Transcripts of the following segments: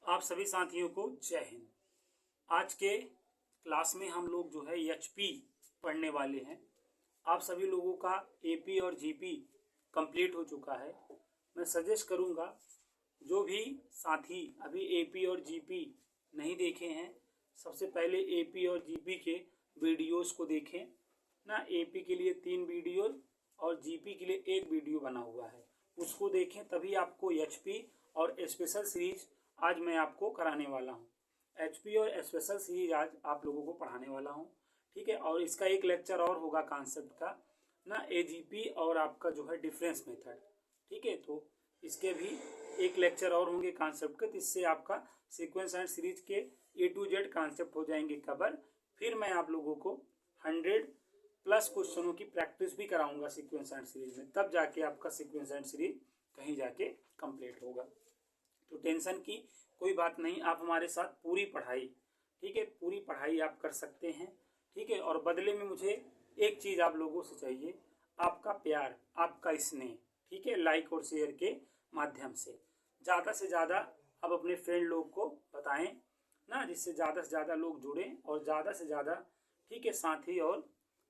आप सभी साथियों को जय हिंद। आज के क्लास में हम लोग जो है एचपी पढ़ने वाले हैं। आप सभी लोगों का एपी और जीपी कंप्लीट हो चुका है। मैं सजेस्ट करूंगा जो भी साथी अभी एपी और जीपी नहीं देखे हैं, सबसे पहले एपी और जीपी के वीडियोस को देखें ना। एपी के लिए 3 वीडियो और जीपी के लिए 1 वीडियो बना हुआ है, उसको देखें, तभी आपको एचपी और स्पेशल सीरीज आज मैं आपको कराने वाला हूँ। एचपी और स्पेशल सीरीज आज आप लोगों को पढ़ाने वाला हूँ, ठीक है। और इसका एक लेक्चर और होगा कॉन्सेप्ट का ना, एजीपी और आपका जो है डिफरेंस मेथड, ठीक है। तो इसके भी एक लेक्चर और होंगे कॉन्सेप्ट के, तो इससे आपका सीक्वेंस एंड सीरीज के A to Z कॉन्सेप्ट हो जाएंगे कवर। फिर मैं आप लोगों को 100+ क्वेश्चनों की प्रैक्टिस भी कराऊंगा सीक्वेंस एंड सीरीज में, तब जाके आपका सीक्वेंस एंड सीरीज कहीं जाके कंप्लीट होगा। तो टेंशन की कोई बात नहीं, आप हमारे साथ पूरी पढ़ाई, ठीक है, पूरी पढ़ाई आप कर सकते हैं, ठीक है। और बदले में मुझे एक चीज़ आप लोगों से चाहिए, आपका प्यार, आपका स्नेह, ठीक है। लाइक और शेयर के माध्यम से ज़्यादा आप अपने फ्रेंड लोग को बताएं ना, जिससे ज़्यादा लोग जुड़ें और ज़्यादा से ज़्यादा, ठीक है, साथी और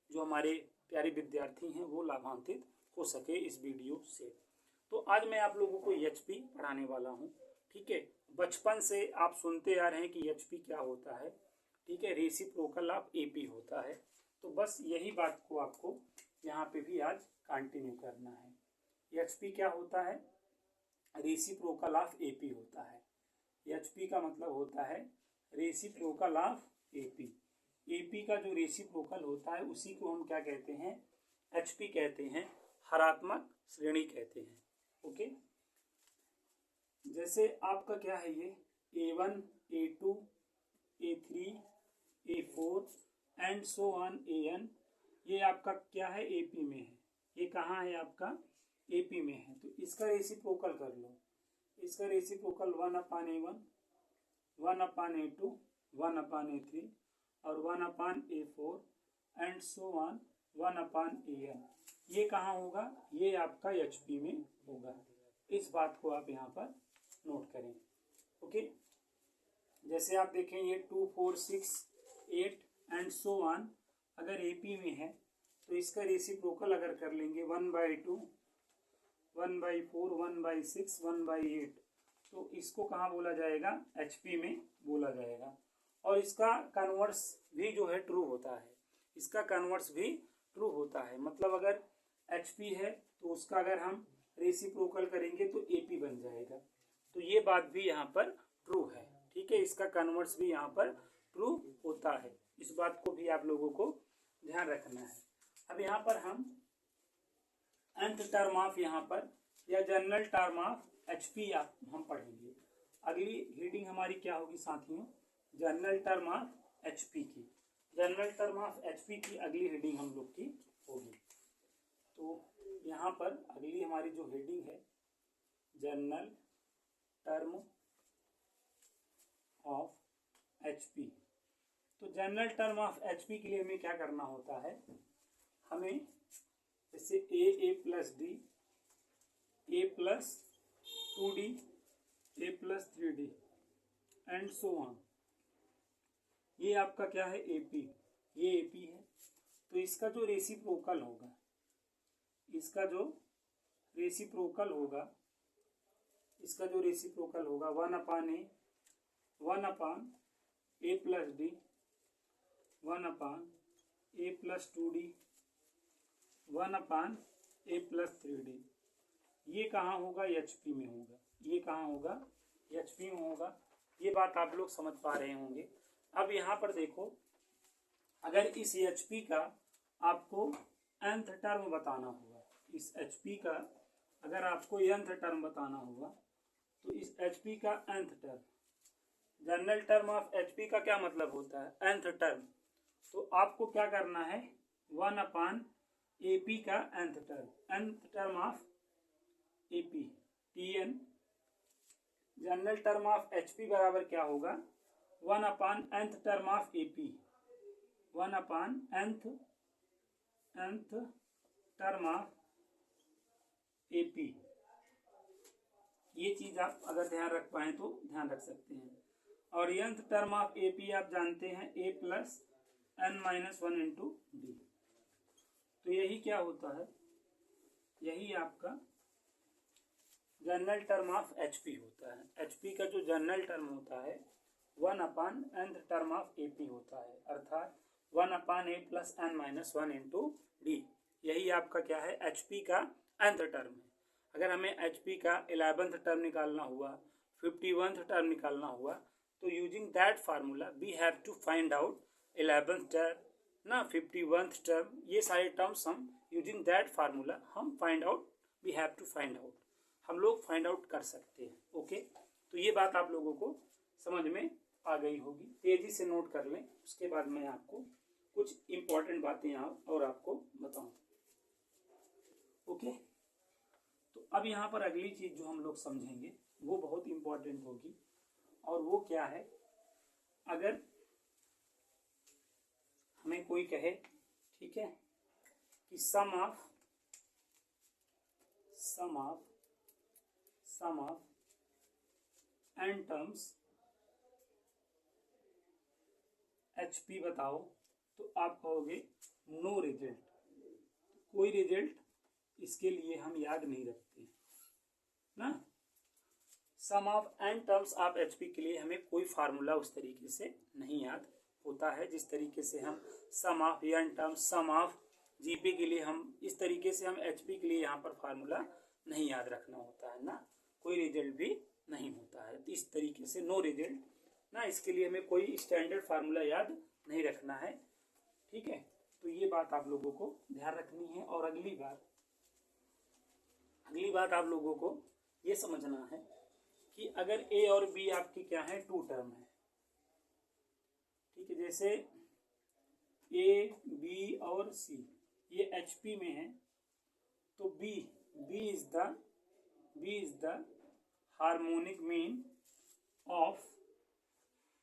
जो हमारे प्यारे विद्यार्थी हैं वो लाभान्वित हो सके इस वीडियो से। तो आज मैं आप लोगों को एचपी पढ़ाने वाला हूँ, ठीक है। बचपन से आप सुनते आ रहे हैं कि एचपी क्या होता है, ठीक है, रेसिप्रोकल ऑफ एपी होता है। तो बस यही बात को आपको यहाँ पे भी आज कंटिन्यू करना है। एचपी क्या होता है? रेसिप्रोकल ऑफ एपी होता है। एचपी का मतलब होता है रेसिप्रोकल ऑफ एपी। एपी का जो रेसिप्रोकल होता है उसी को हम क्या कहते हैं? एचपी कहते हैं, हरात्मक श्रेणी कहते हैं। ओके, जैसे आपका क्या है, ये A1, A2, A3, A4 and so on AN, ये आपका क्या है? एपी में है। ये कहाँ है? आपका एपी में है। तो इसका रेसिप्रोकल कर लो। इसका रेसिप्रोकल 1/A1, 1/A2, 1/A3 और 1/A4 and so on 1/AN। ये कहाँ होगा? ये आपका एचपी में होगा। इस बात को आप यहाँ पर नोट करें। ओके, जैसे आप देखें ये 2, 4, 6, 8 एंड सो ऑन, अगर एपी में है तो इसका रेसिप्रोकल अगर कर लेंगे 1/2, 1/4, 1/6, 1/8, तो इसको कहाँ बोला जाएगा? एचपी में बोला जाएगा। और इसका कन्वर्स भी जो है ट्रू होता है। इसका कन्वर्स भी ट्रू होता है, मतलब अगर एचपी है तो उसका अगर हम रेसिप्रोकल करेंगे तो एपी बन जाएगा। तो ये बात भी यहाँ पर ट्रू है, ठीक है। इसका कन्वर्स भी यहाँ पर ट्रू होता है। इस बात को भी आप लोगों को ध्यान रखना है। अब यहाँ पर हम nth टर्म ऑफ यहाँ पर या जनरल टर्म ऑफ एचपी हम पढ़ेंगे। अगली रीडिंग हमारी क्या होगी साथियों? जनरल टर्म ऑफ एचपी की। जनरल टर्म ऑफ एचपी की अगली रीडिंग हम लोग की होगी। तो यहाँ पर अगली हमारी जो हेडिंग है, जनरल टर्म ऑफ एचपी। तो जनरल टर्म ऑफ एचपी के लिए हमें क्या करना होता है? हमें जैसे a plus D, a plus 2d, a plus 3d and so on, ये आपका क्या है? एपी। ये एपी है। तो इसका जो रेसिप्रोकल होगा, इसका जो रेसिप्रोकल होगा, इसका जो रेसिप्रोकल होगा 1/A, 1/A plus D, 1/A plus 2d, 1/A plus 3d, ये कहाँ होगा? एचपी में होगा। ये कहाँ होगा? एचपी में होगा। ये बात आप लोग समझ पा रहे होंगे। अब यहाँ पर देखो, अगर इस एचपी का आपको nth टर्म बताना होगा, इस एचपी का अगर आपको nth टर्म बताना होगा, तो इस एचपी का nth term, general term of HP का क्या मतलब होता है? nth term. तो आपको क्या करना है? 1/AP का nth term, nth term of AP, TN। General term of HP बराबर क्या होगा? 1/nth term of AP, 1/nth term of AP. ये चीज आप अगर ध्यान रख पाए तो ध्यान रख सकते हैं। और nth टर्म ऑफ AP आप जानते हैं a plus n minus 1 into D. तो यही क्या होता है, यही आपका जनरल टर्म ऑफ HP होता है। HP का जो जनरल टर्म होता है 1 अपान nth टर्म ऑफ AP होता है, अर्थात 1 अपान a plus n minus 1 into D. यही आपका क्या है, HP का nth टर्म है। अगर हमें HP का 11th टर्म निकालना हुआ, 51th टर्म निकालना हुआ, तो using that formula we have to find out 11th term ना 51th टर्म, ये सारे टर्म्स हम यूजिंग दैट फार्मूला हम find out, we have to find out, हम लोग फाइंड आउट कर सकते हैं। ओके, तो ये बात आप लोगों को समझ में आ गई होगी। तेजी से नोट कर लें, उसके बाद मैं आपको कुछ इंपॉर्टेंट बातें यहाँ और आपको बताऊं। ओके, तो अब यहाँ पर अगली चीज जो हम लोग समझेंगे वो बहुत इंपॉर्टेंट होगी, और वो क्या है, अगर हमें कोई कहे, ठीक है, कि सम ऑफ n टर्म्स HP बताओ, तो आप कहोगे नो रिजल्ट, कोई रिजल्ट इसके लिए हम याद नहीं रखते ना। Sum of n terms of HP के लिए हमें कोई फार्मूला उस तरीके से नहीं याद होता है जिस तरीके से हम sum of n terms, sum of GP के लिए हम इस तरीके से हम HP के लिए यहाँ पर फार्मूला नहीं याद रखना होता है ना, कोई रिजल्ट भी नहीं होता है। तो इस तरीके से नो रिजल्ट ना, इसके लिए हमें कोई स्टैंडर्ड फार्मूला याद नहीं रखना है, ठीक है। तो ये बात आप लोगों को ध्यान रखनी है। और अगली बात आप लोगों को ये समझना है कि अगर A और B आपकी क्या है, 2 टर्म है, ठीक है, जैसे A, B और C ये HP में है, तो B is the harmonic mean of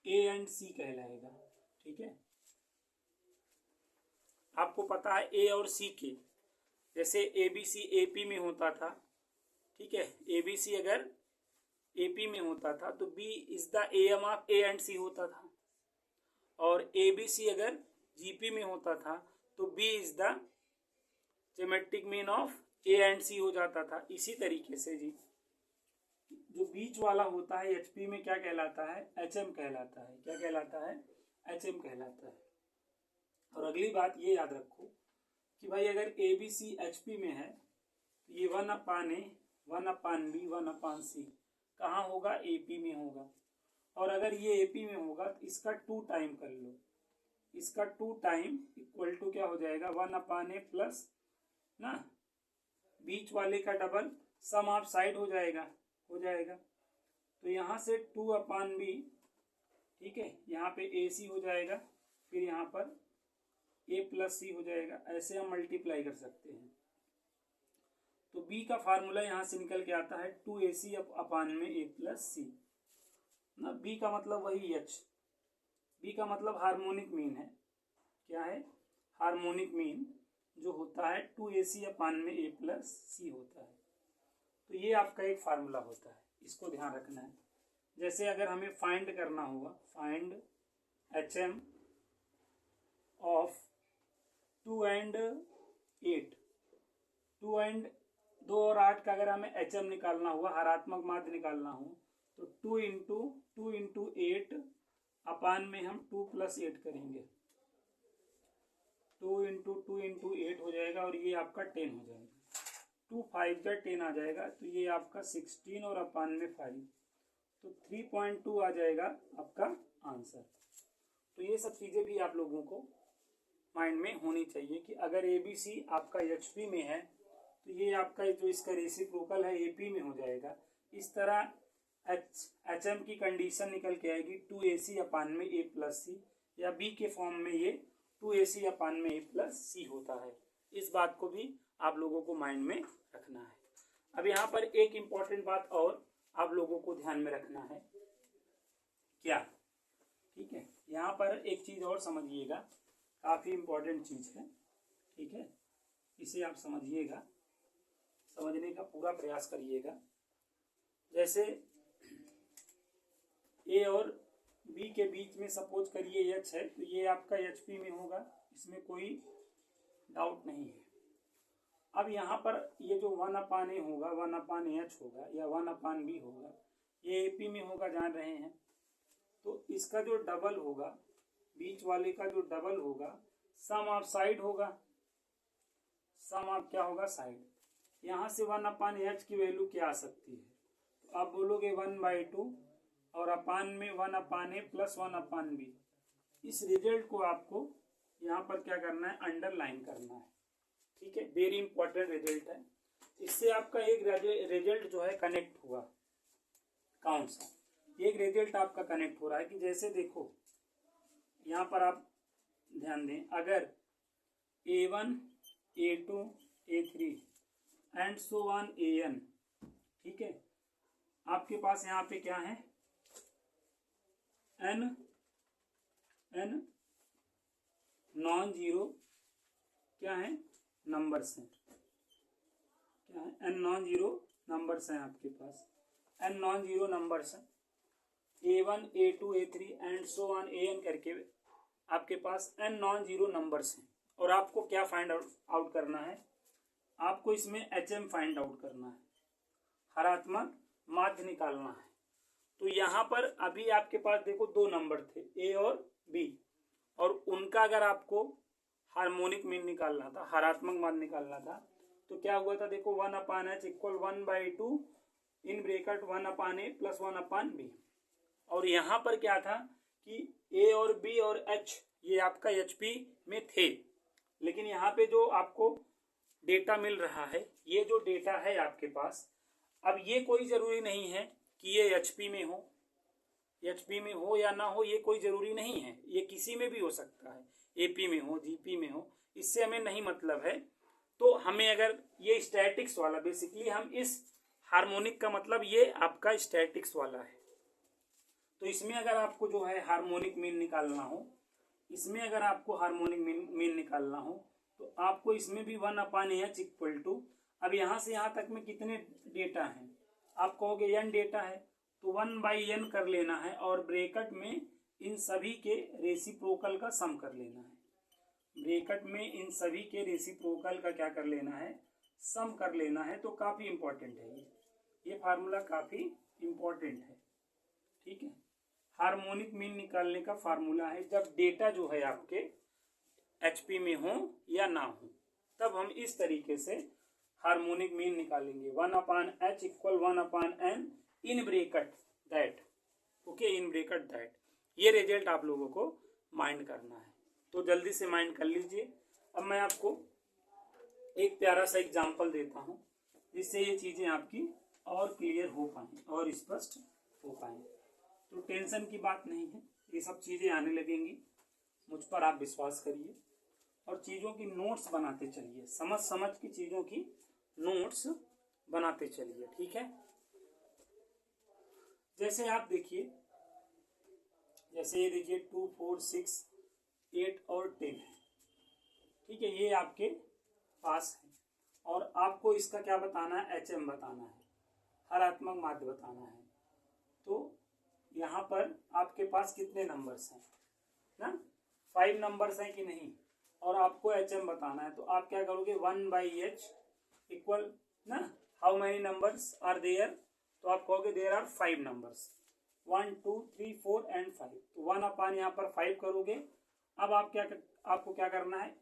A and C कहलाएगा, ठीक है। आपको पता है A और C के, जैसे ABC AP में होता था, ठीक है, ABC अगर AP में होता था तो B is the AM of A and C होता था, और ABC अगर GP में होता था तो B is the geometric mean of A and C हो जाता था। इसी तरीके से जी जो बीच वाला होता है HP में क्या कहलाता है, HM कहलाता है। क्या कहलाता है, HM कहलाता है। और अगली बात ये याद रखो कि भाई अगर ABC HP में है तो ये 1 अपान A, 1 upon B, 1 upon C कहाँ होगा, AP में होगा। और अगर ये AP में होगा तो इसका 2 टाइम कर लो, इसका 2 टाइम इक्वल टू क्या हो जाएगा, 1 अपान A प्लस ना बीच वाले का डबल, सम ऑफ साइड हो जाएगा। तो यहाँ से 2 अपान B, ठीक है, यहाँ पे AC हो जाएगा, फिर यहाँ पर A प्लस C हो जाएगा। ऐसे हम मल्टीप्लाई कर सकते हैं। तो B का फार्मूला यहाँ से निकल के आता है 2AC अपान में A प्लस C ना। B का मतलब वही H, B का मतलब हार्मोनिक मीन है। क्या है, हार्मोनिक मीन जो होता है 2AC अपान में A प्लस C होता है। तो ये आपका एक फार्मूला होता है, इसको ध्यान रखना है। जैसे अगर हमें फाइंड करना हुआ, फाइंड HM ऑफ 2 एंड 8, 2 और 8 का अगर हमें HM निकालना हुआ, हरात्मक माध्य निकालना हो, तो 2 इंटू 8 अपान में हम 2 प्लस 8 करेंगे, 2 इंटू 8 हो जाएगा, और ये आपका 10 हो जाएगा। 2 5 का 10 आ जाएगा, तो ये आपका 16 और अपान में 5, तो 3.2 आ जाएगा आपका आंसर। तो ये सब चीज़ें भी आप लोगों को माइंड में होनी चाहिए कि अगर ABC आपका HP में है तो ये आपका जो इसका रेसिप्रोकल है AP में हो जाएगा। इस तरह HM की कंडीशन निकल के आएगी 2AC अपान में A प्लस C, या B के फॉर्म में ये 2AC अपान में A प्लस C होता है। इस बात को भी आप लोगों को माइंड में रखना है। अब यहाँ पर एक इम्पॉर्टेंट बात और आप लोगों को ध्यान में रखना है, क्या, ठीक है, यहाँ पर एक चीज़ और समझिएगा, काफ़ी इम्पोर्टेंट चीज़ है, ठीक है, इसे आप समझिएगा, समझने का पूरा प्रयास करिएगा। जैसे ए और बी के बीच में सपोज करिए एच है, तो ये आपका एचपी में होगा, इसमें कोई डाउट नहीं है। अब यहाँ पर ये जो 1/a होगा, 1/h होगा या 1/b होगा, ये एपी में होगा, जान रहे हैं। तो इसका जो डबल होगा, बीच वाले का जो डबल होगा, सम ऑफ साइड होगा, सम ऑफ क्या होगा, साइड। यहाँ से 1/h की वैल्यू क्या आ सकती है, तो आप बोलोगे 1/2 और अपान में 1/a प्लस 1/b। इस रिजल्ट को आपको यहाँ पर क्या करना है, अंडरलाइन करना है, ठीक है। वेरी इंपॉर्टेंट रिजल्ट है। इससे आपका एक रिजल्ट जो है कनेक्ट हुआ। कौन सा? एक रिजल्ट आपका कनेक्ट हो रहा है कि जैसे देखो यहाँ पर आप ध्यान दें, अगर A1 A2 A3 and so on AN, ठीक है, आपके पास यहाँ पे क्या है, n नॉन जीरो क्या है, नंबर्स हैं, क्या है, n नॉन जीरो नंबर्स हैं आपके पास, n नॉन जीरो नंबर्स हैं, A1 A2 A3 and so on AN करके आपके पास n नॉन जीरो नंबर्स हैं। और आपको क्या फाइंड आउट करना है, आपको इसमें HM फाइंड आउट करना है, हरात्मक माध्य निकालना है। तो यहाँ पर अभी आपके पास देखो दो नंबर थे, A और B, और उनका अगर आपको हार्मोनिक मीन निकालना था, हरात्मक माध्य निकालना था, तो क्या हुआ था, देखो 1/h equal 1/2 in bracket 1/a plus 1/b। और यहाँ पर क्या था कि A और B और H ये आपका HP में थे, लेकिन यहाँ पे जो आपको डेटा मिल रहा है, ये जो डेटा है आपके पास, अब ये कोई जरूरी नहीं है कि ये HP में हो या ना हो, ये कोई जरूरी नहीं है, ये किसी में भी हो सकता है, AP में हो, GP में हो, इससे हमें नहीं मतलब है। तो हमें अगर ये स्टैटिक्स वाला, बेसिकली हम इस हार्मोनिक का मतलब ये आपका स्टैटिक्स वाला है, तो इसमें अगर आपको जो है हार्मोनिक मीन निकालना हो, इसमें अगर आपको हार्मोनिक मीन निकालना हो, तो आपको इसमें भी 1/h इक्वल टू, अब यहाँ से यहाँ तक में कितने डेटा हैं, आप कहोगे n डेटा है, तो 1/n कर लेना है और ब्रैकेट में इन सभी के रेसिप्रोकल का सम कर लेना है। ब्रैकेट में इन सभी के रेसिप्रोकल का क्या कर लेना है, सम कर लेना है। तो काफी इंपॉर्टेंट है ये फार्मूला काफी इंपॉर्टेंट है, ठीक है। हार्मोनिक मीन निकालने का फार्मूला है, जब डेटा जो है आपके HP में हो या ना हो, तब हम इस तरीके से हार्मोनिक मीन निकालेंगे। 1/h equal 1/n in bracket that, okay, in bracket that. ये रिजल्ट आप लोगों को माइंड करना है, तो जल्दी से माइंड कर लीजिए। अब मैं आपको एक प्यारा सा एग्जांपल देता हूँ, जिससे ये चीजें आपकी और क्लियर हो पाए और स्पष्ट हो पाए। तो टेंशन की बात नहीं है, ये सब चीजें आने लगेंगी, मुझ पर आप विश्वास करिए और चीजों की नोट्स बनाते चलिए, समझ की चीजों की नोट्स बनाते चलिए, ठीक है। जैसे आप देखिए, जैसे ये देखिए 2 4 6 8 और 10 है, ठीक है, ये आपके पास है और आपको इसका क्या बताना है, HM बताना है, हरात्मक माध्य बताना है। तो यहाँ पर आपके पास कितने नंबर्स हैं ना, 5 नंबर्स हैं कि नहीं, और आपको HM बताना है। तो आप क्या करोगे, 1/h इक्वल ना, how many numbers are there, तो आप कहोगे देयर आर 5 नंबर्स, 1 2 3 4 एंड 5। तो 1/, यहाँ पर 5 करोगे। अब आप आपको क्या करना है,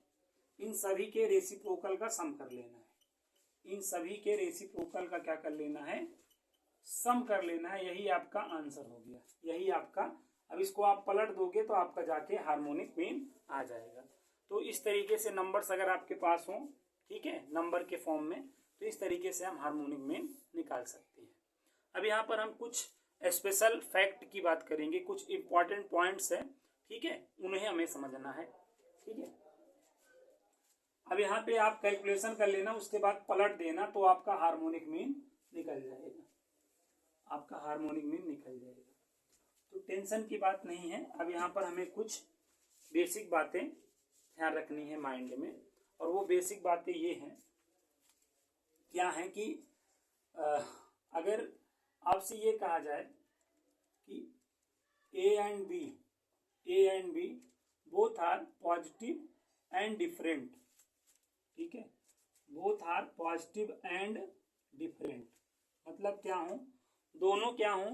इन सभी के रेसिप्रोकल का सम कर लेना है, इन सभी के रेसिप्रोकल का क्या कर लेना है, सम कर लेना है। यही आपका आंसर हो गया, यही आपका। अब इसको आप पलट दोगे तो आपका जाके हार्मोनिक मीन आ जाएगा। तो इस तरीके से नंबर्स अगर आपके पास हो, ठीक है, नंबर के फॉर्म में, तो इस तरीके से हम हार्मोनिक मीन निकाल सकते हैं। अब यहाँ पर हम कुछ स्पेशल फैक्ट की बात करेंगे, कुछ इंपॉर्टेंट पॉइंट्स हैं, ठीक है, उन्हें हमें समझना है, ठीक है। अब यहाँ पे आप कैलकुलेशन कर लेना, उसके बाद पलट देना, तो आपका हार्मोनिक मीन निकल जाएगा, आपका हार्मोनिक मीन निकल जाएगा। तो टेंशन की बात नहीं है। अब यहाँ पर हमें कुछ बेसिक बातें ध्यान रखनी है माइंड में, और वो बेसिक बातें ये हैं, क्या है कि अगर आपसे ये कहा जाए कि A and B both are positive and different, ठीक है, both are positive and different, मतलब क्या हो, दोनों क्या हो,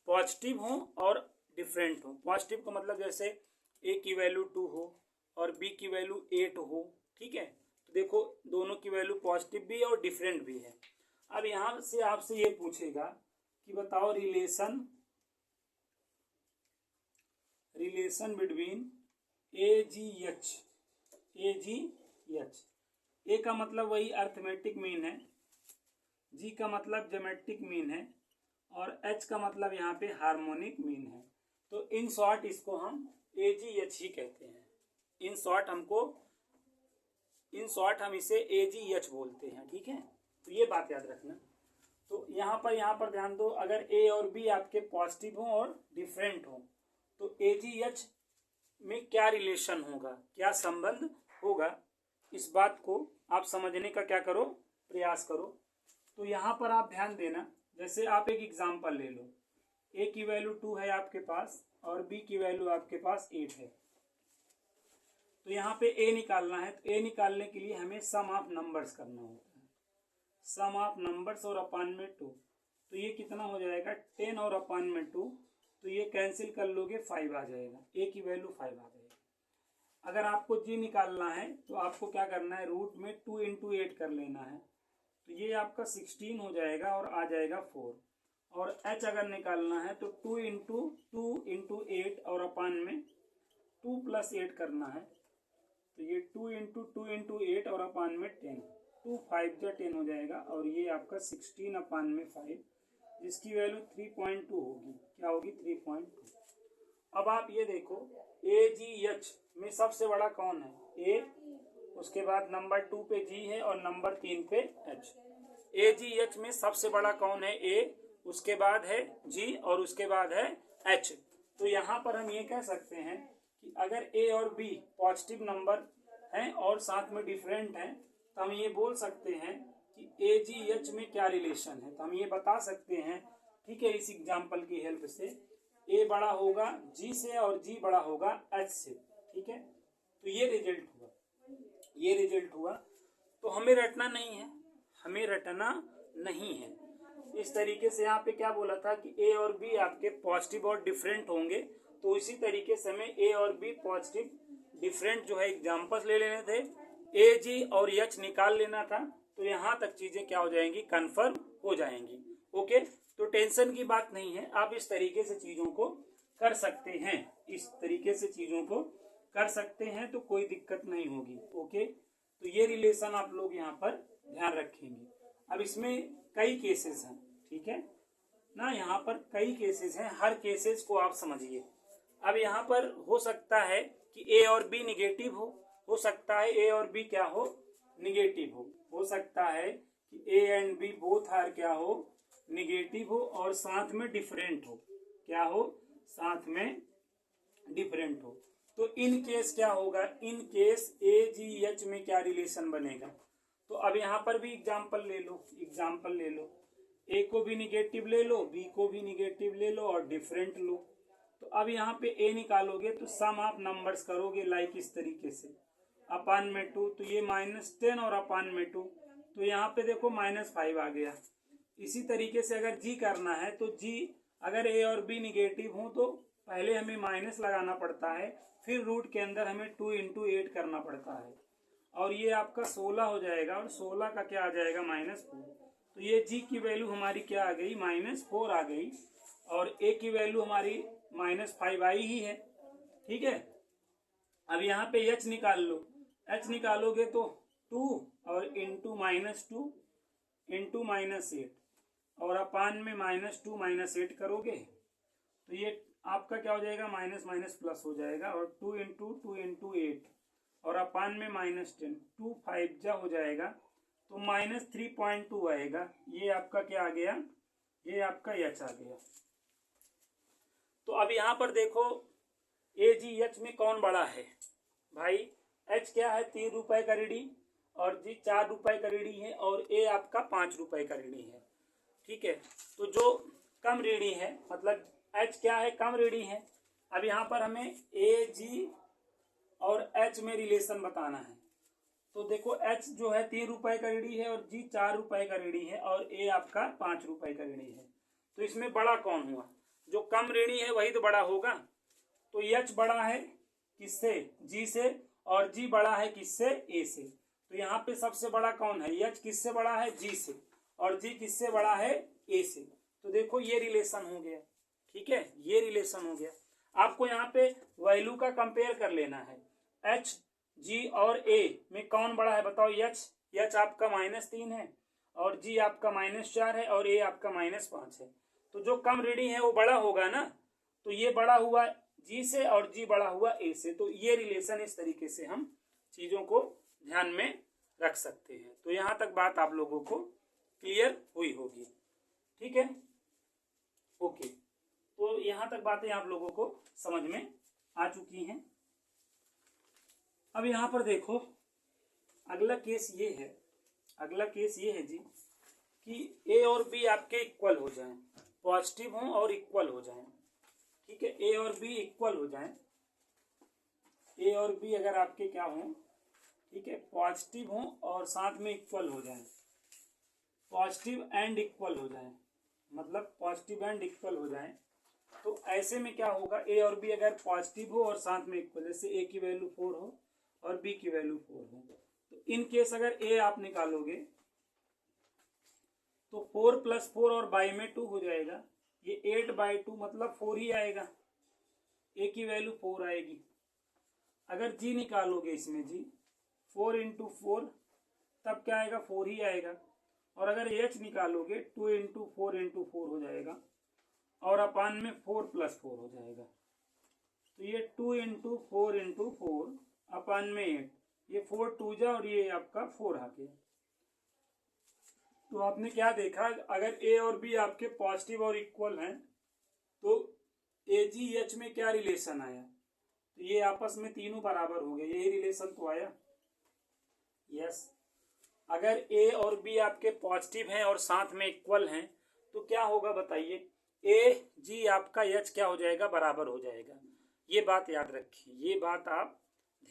पॉजिटिव हो और डिफरेंट हो। पॉजिटिव का मतलब जैसे ए की वैल्यू 2 हो और बी की वैल्यू 8 हो, ठीक है, तो देखो दोनों की वैल्यू पॉजिटिव भी है और डिफरेंट भी है। अब यहां से आपसे ये पूछेगा कि बताओ रिलेशन बिटवीन ए जी एच। ए का मतलब वही अर्थमेटिक मीन है, जी का मतलब ज्योमेट्रिक मीन है और एच का मतलब यहाँ पे हार्मोनिक मीन है। तो इन शॉर्ट इसको हम AGH ही कहते हैं। इन शॉर्ट हम इसे AGH बोलते हैं, ठीक है, तो ये बात याद रखना। तो यहाँ पर ध्यान दो, अगर ए और बी आपके पॉजिटिव हो और डिफरेंट हो तो AGH में क्या रिलेशन होगा, क्या संबंध होगा, इस बात को आप समझने का क्या करो, प्रयास करो। तो यहाँ पर आप ध्यान देना, जैसे आप एक एग्जांपल ले लो, ए की वैल्यू 2 है आपके पास और बी की वैल्यू आपके पास 8 है। तो यहाँ पे ए निकालना है, तो ए निकालने के लिए हमें सम ऑफ नंबर्स करना होता है, सम ऑफ नंबर्स और अपान में 2। तो ये कितना हो जाएगा, 10 और अपान में 2, तो ये कैंसिल कर लोगे 5 आ जाएगा, ए की वैल्यू 5 आ जाएगी। अगर आपको जी निकालना है तो आपको क्या करना है, रूट में 2 इंटू 8 कर लेना है, तो ये आपका 16 हो जाएगा और आ जाएगा 4। और h अगर निकालना है तो 2 इंटू 8 और अपान में 2 प्लस 8 करना है, तो ये 2 इंटू 8 और अपान में 10, 2 5 जा 10 हो जाएगा और ये आपका 16 अपान में 5, जिसकी वैल्यू 3.2 होगी। क्या होगी, 3.2। अब आप ये देखो AGH में सबसे बड़ा कौन है, ए, उसके बाद नंबर 2 पे जी है और नंबर 3 पे एच। AGH में सबसे बड़ा कौन है, ए, उसके बाद है जी और उसके बाद है एच। तो यहाँ पर हम ये कह सकते हैं कि अगर ए और बी पॉजिटिव नंबर हैं और साथ में डिफरेंट हैं तो हम ये बोल सकते हैं कि AGH में क्या रिलेशन है। तो हम ये बता सकते हैं, ठीक है, इस एग्जाम्पल की हेल्प से, ए बड़ा होगा जी से और जी बड़ा होगा एच से, ठीक है। तो ये रिजल्ट हुआ, तो हमें रटना नहीं है, इस तरीके से यहाँ पे क्या बोला था कि ए और बी आपके पॉजिटिव और डिफरेंट होंगे, तो इसी तरीके से हमें ए और बी पॉजिटिव डिफरेंट जो है एग्जाम्पल्स ले लेने थे, ए जी और एच निकाल लेना था, तो यहाँ तक चीजें क्या हो जाएंगी, कन्फर्म हो जाएंगी। ओके, तो टेंशन की बात नहीं है, आप इस तरीके से चीजों को कर सकते हैं, तो कोई दिक्कत नहीं होगी। ओके, तो ये रिलेशन आप लोग यहाँ पर ध्यान रखेंगे। अब इसमें कई केसेस हैं, ठीक है ना, यहाँ पर कई केसेस हैं, हर केसेस को आप समझिए। अब यहाँ पर हो सकता है कि ए और बी निगेटिव हो सकता है ए और बी क्या हो, निगेटिव हो सकता है कि A and B both are क्या हो, निगेटिव हो और साथ में डिफरेंट हो, क्या हो, साथ में डिफरेंट हो। तो इन केस क्या होगा, इन केस AGH में क्या रिलेशन बनेगा। तो अब यहाँ पर भी एग्जाम्पल ले लो, ए को भी निगेटिव ले लो, बी को भी निगेटिव ले लो और डिफरेंट लो। तो अब यहाँ पे ए निकालोगे तो सम ऑफ नंबर्स करोगे लाइक इस तरीके से, अपान में 2, तो ये -10 और अपान में 2, तो यहाँ पे देखो -5 आ गया। इसी तरीके से अगर जी करना है तो जी अगर ए और बी निगेटिव हो तो पहले हमें माइनस लगाना पड़ता है, फिर रूट के अंदर हमें 2 इंटू 8 करना पड़ता है और ये आपका 16 हो जाएगा और 16 का क्या आ जाएगा, -4। तो ये जी की वैल्यू हमारी क्या आ गई, -4 आ गई और ए की वैल्यू हमारी -5 आई ही है, ठीक है। अब यहाँ पे एच निकाल लो, एच निकालोगे तो 2 और इंटू -2 इंटू -8 और अपान में -2 -8 करोगे तो ये आपका क्या हो जाएगा, माइनस माइनस प्लस हो जाएगा और 2 इंटू 8 और अपान में -10, 2 5 जा हो जाएगा तो -3.2 आएगा। ये आपका क्या आ गया, ये आपका एच आ गया। तो अब यहाँ पर देखो AGH में कौन बड़ा है भाई, एच क्या है, 3 रुपए का रीडी और जी 4 रुपए का रीडी है और ए आपका 5 रुपए का रीडी है, ठीक है। तो जो कम रीडिंग है, मतलब H क्या है, कम रीडिंग है। अब यहाँ पर हमें A, G और H में रिलेशन बताना है। तो देखो H जो है 3 रुपए का रीडिंग है और G 4 रुपए का रीडिंग है और A आपका 5 रुपए का रीडिंग है। तो इसमें बड़ा कौन हुआ, जो कम रीडिंग है वही तो बड़ा होगा। तो H बड़ा है किससे, G से, और G बड़ा है किससे, A से। तो यहाँ पे सबसे बड़ा कौन है, H किससे बड़ा है, G से, और G किससे बड़ा है, A से। तो देखो ये रिलेशन हो गया, ठीक है, ये रिलेशन हो गया। आपको यहाँ पे वैल्यू का कंपेयर कर लेना है, H, G और A में कौन बड़ा है बताओ। H आपका -3 है और G आपका -4 है और A आपका -5 है। तो जो कम रीडिंग है वो बड़ा होगा ना, तो ये बड़ा हुआ G से और G बड़ा हुआ A से। तो ये रिलेशन इस तरीके से हम चीजों को ध्यान में रख सकते हैं। तो यहां तक बात आप लोगों को क्लियर हुई होगी, ठीक है, ओके। तो यहां तक बातें आप लोगों को समझ में आ चुकी हैं। अब यहां पर देखो अगला केस ये है, अगला केस ये है जी कि A और B आपके इक्वल हो जाएं, पॉजिटिव हों और इक्वल हो जाएं, ठीक है, A और B इक्वल हो जाएं। A और B अगर आपके क्या हों, ठीक है, पॉजिटिव हों और साथ में इक्वल हो जाएं, पॉजिटिव एंड इक्वल हो जाएं, मतलब पॉजिटिव एंड इक्वल हो जाएं। तो ऐसे में क्या होगा, A और B अगर पॉजिटिव हो और साथ में इक्वल, जैसे A की वैल्यू 4 हो और B की वैल्यू 4 हो, तो इन केस अगर A आप निकालोगे तो 4 + 4 और बाई में 2 हो जाएगा, ये 8/2 मतलब 4 ही आएगा, A की वैल्यू 4 आएगी। अगर G निकालोगे इसमें जी 4 × 4 तब क्या आएगा, 4 ही आएगा। और अगर H निकालोगे 2 × 4 × 4 हो जाएगा और अपान में 4 + 4 हो जाएगा। तो ये 2 × 4 × 4 अपान में 8, ये 4 2 जा और ये आपका 4 आ गया। तो आपने क्या देखा, अगर A और B आपके पॉजिटिव और इक्वल हैं तो AGH में क्या रिलेशन आया, तो ये आपस में तीनों बराबर हो गए, यही रिलेशन तो आया, यस। अगर A और B आपके पॉजिटिव हैं और साथ में इक्वल हैं तो क्या होगा बताइए, AG आपका H क्या हो जाएगा, बराबर हो जाएगा। ये बात याद रखिए, ये बात आप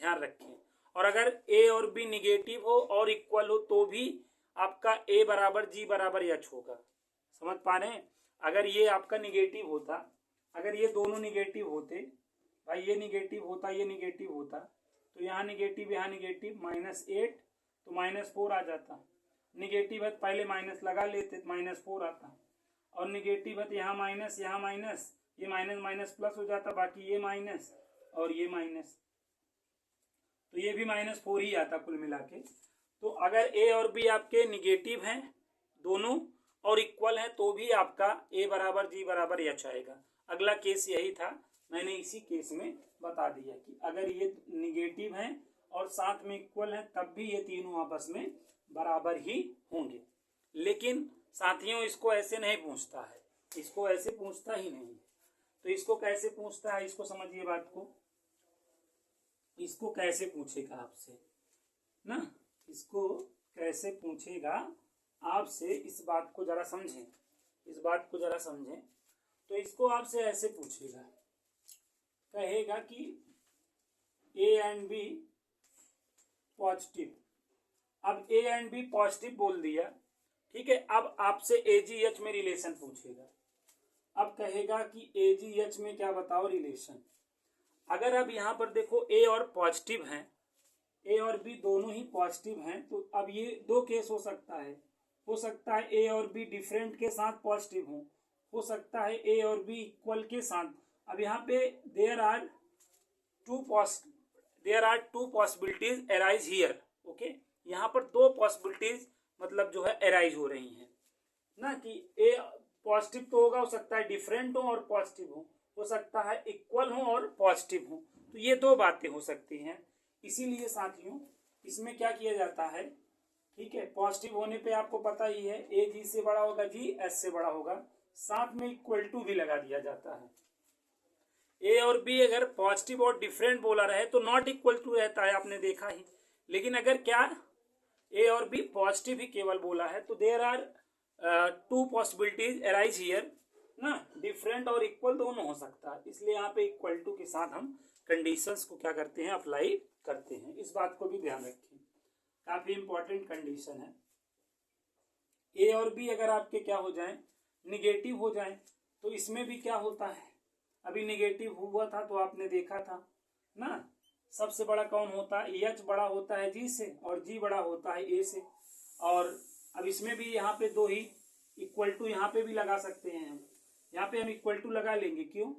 ध्यान रखें। और अगर A और B निगेटिव हो और इक्वल हो तो भी आपका A = G = H होगा, समझ पा रहे हैं। अगर ये आपका निगेटिव होता, अगर ये दोनों निगेटिव होते, भाई ये निगेटिव होता ये निगेटिव होता, तो यहाँ निगेटिव यहाँ निगेटिव, -8 तो -4 आ जाता। निगेटिव है पहले माइनस लगा लेते तो -4 आता, और निगेटिव है तो यहाँ माइनस यहाँ माइनस, ये माइनस माइनस प्लस हो जाता, बाकी ये माइनस और ये माइनस, तो ये भी -4 ही आता कुल मिला के। तो अगर A और B आपके निगेटिव हैं दोनों और इक्वल हैं तो भी आपका A = G = H आएगा। अगला केस यही था, मैंने इसी केस में बता दिया कि अगर ये निगेटिव हैं और साथ में इक्वल हैं तब भी ये तीनों आपस में बराबर ही होंगे। लेकिन साथियों इसको ऐसे नहीं पूछता है, इसको ऐसे पूछता ही नहीं। तो इसको कैसे पूछता है, इसको समझिए बात को, इसको कैसे पूछेगा आपसे ना, इसको कैसे पूछेगा आपसे, इस बात को जरा समझें, इस बात को जरा समझें। तो इसको आपसे ऐसे पूछेगा, कहेगा कि A and B पॉजिटिव। अब A and B पॉजिटिव बोल दिया, ठीक है। अब आपसे AGH में रिलेशन पूछेगा। अब कहेगा कि AGH में क्या बताओ रिलेशन। अगर अब यहाँ पर देखो A और पॉजिटिव हैं, A और B दोनों ही पॉजिटिव हैं, तो अब ये दो केस हो सकता है A और B डिफरेंट के साथ पॉजिटिव हो सकता है A और B इक्वल के साथ। अब यहाँ पे there are two possibilities arise here, okay. यहाँ पर दो पॉसिबिलिटीज मतलब जो है अराइज हो रही हैं ना, कि A पॉजिटिव तो होगा, हो सकता है डिफरेंट हो और पॉजिटिव हो सकता है इक्वल हो और पॉजिटिव हो, तो ये दो बातें हो सकती हैं। इसीलिए साथियों इसमें क्या किया जाता है, ठीक है, पॉजिटिव होने पे आपको पता ही है A G से बड़ा होगा, G H से बड़ा होगा, साथ में = भी लगा दिया जाता है। A और B अगर पॉजिटिव और डिफरेंट बोला रहे तो नॉट इक्वल टू रहता है, आपने देखा ही। लेकिन अगर क्या A और B पॉजिटिव ही केवल बोला है तो there are two possibilities arise here, ना, डिफरेंट और इक्वल दोनों हो सकता है, इसलिए यहाँ पे इक्वल टू के साथ हम कंडीशंस को क्या करते हैं, अप्लाई करते हैं। इस बात को भी ध्यान रखें, काफी इंपॉर्टेंट कंडीशन है। ए और बी अगर आपके क्या हो जाएं, निगेटिव हो जाएं, तो इसमें भी क्या होता है, अभी निगेटिव हुआ था तो आपने देखा था ना, सबसे बड़ा कौन होता है, एच बड़ा होता है जी से और जी बड़ा होता है ए से। और अब इसमें भी यहाँ पे दो ही इक्वल टू यहाँ पे भी लगा सकते हैं हम, यहाँ पे हम इक्वल टू लगा लेंगे, क्यों,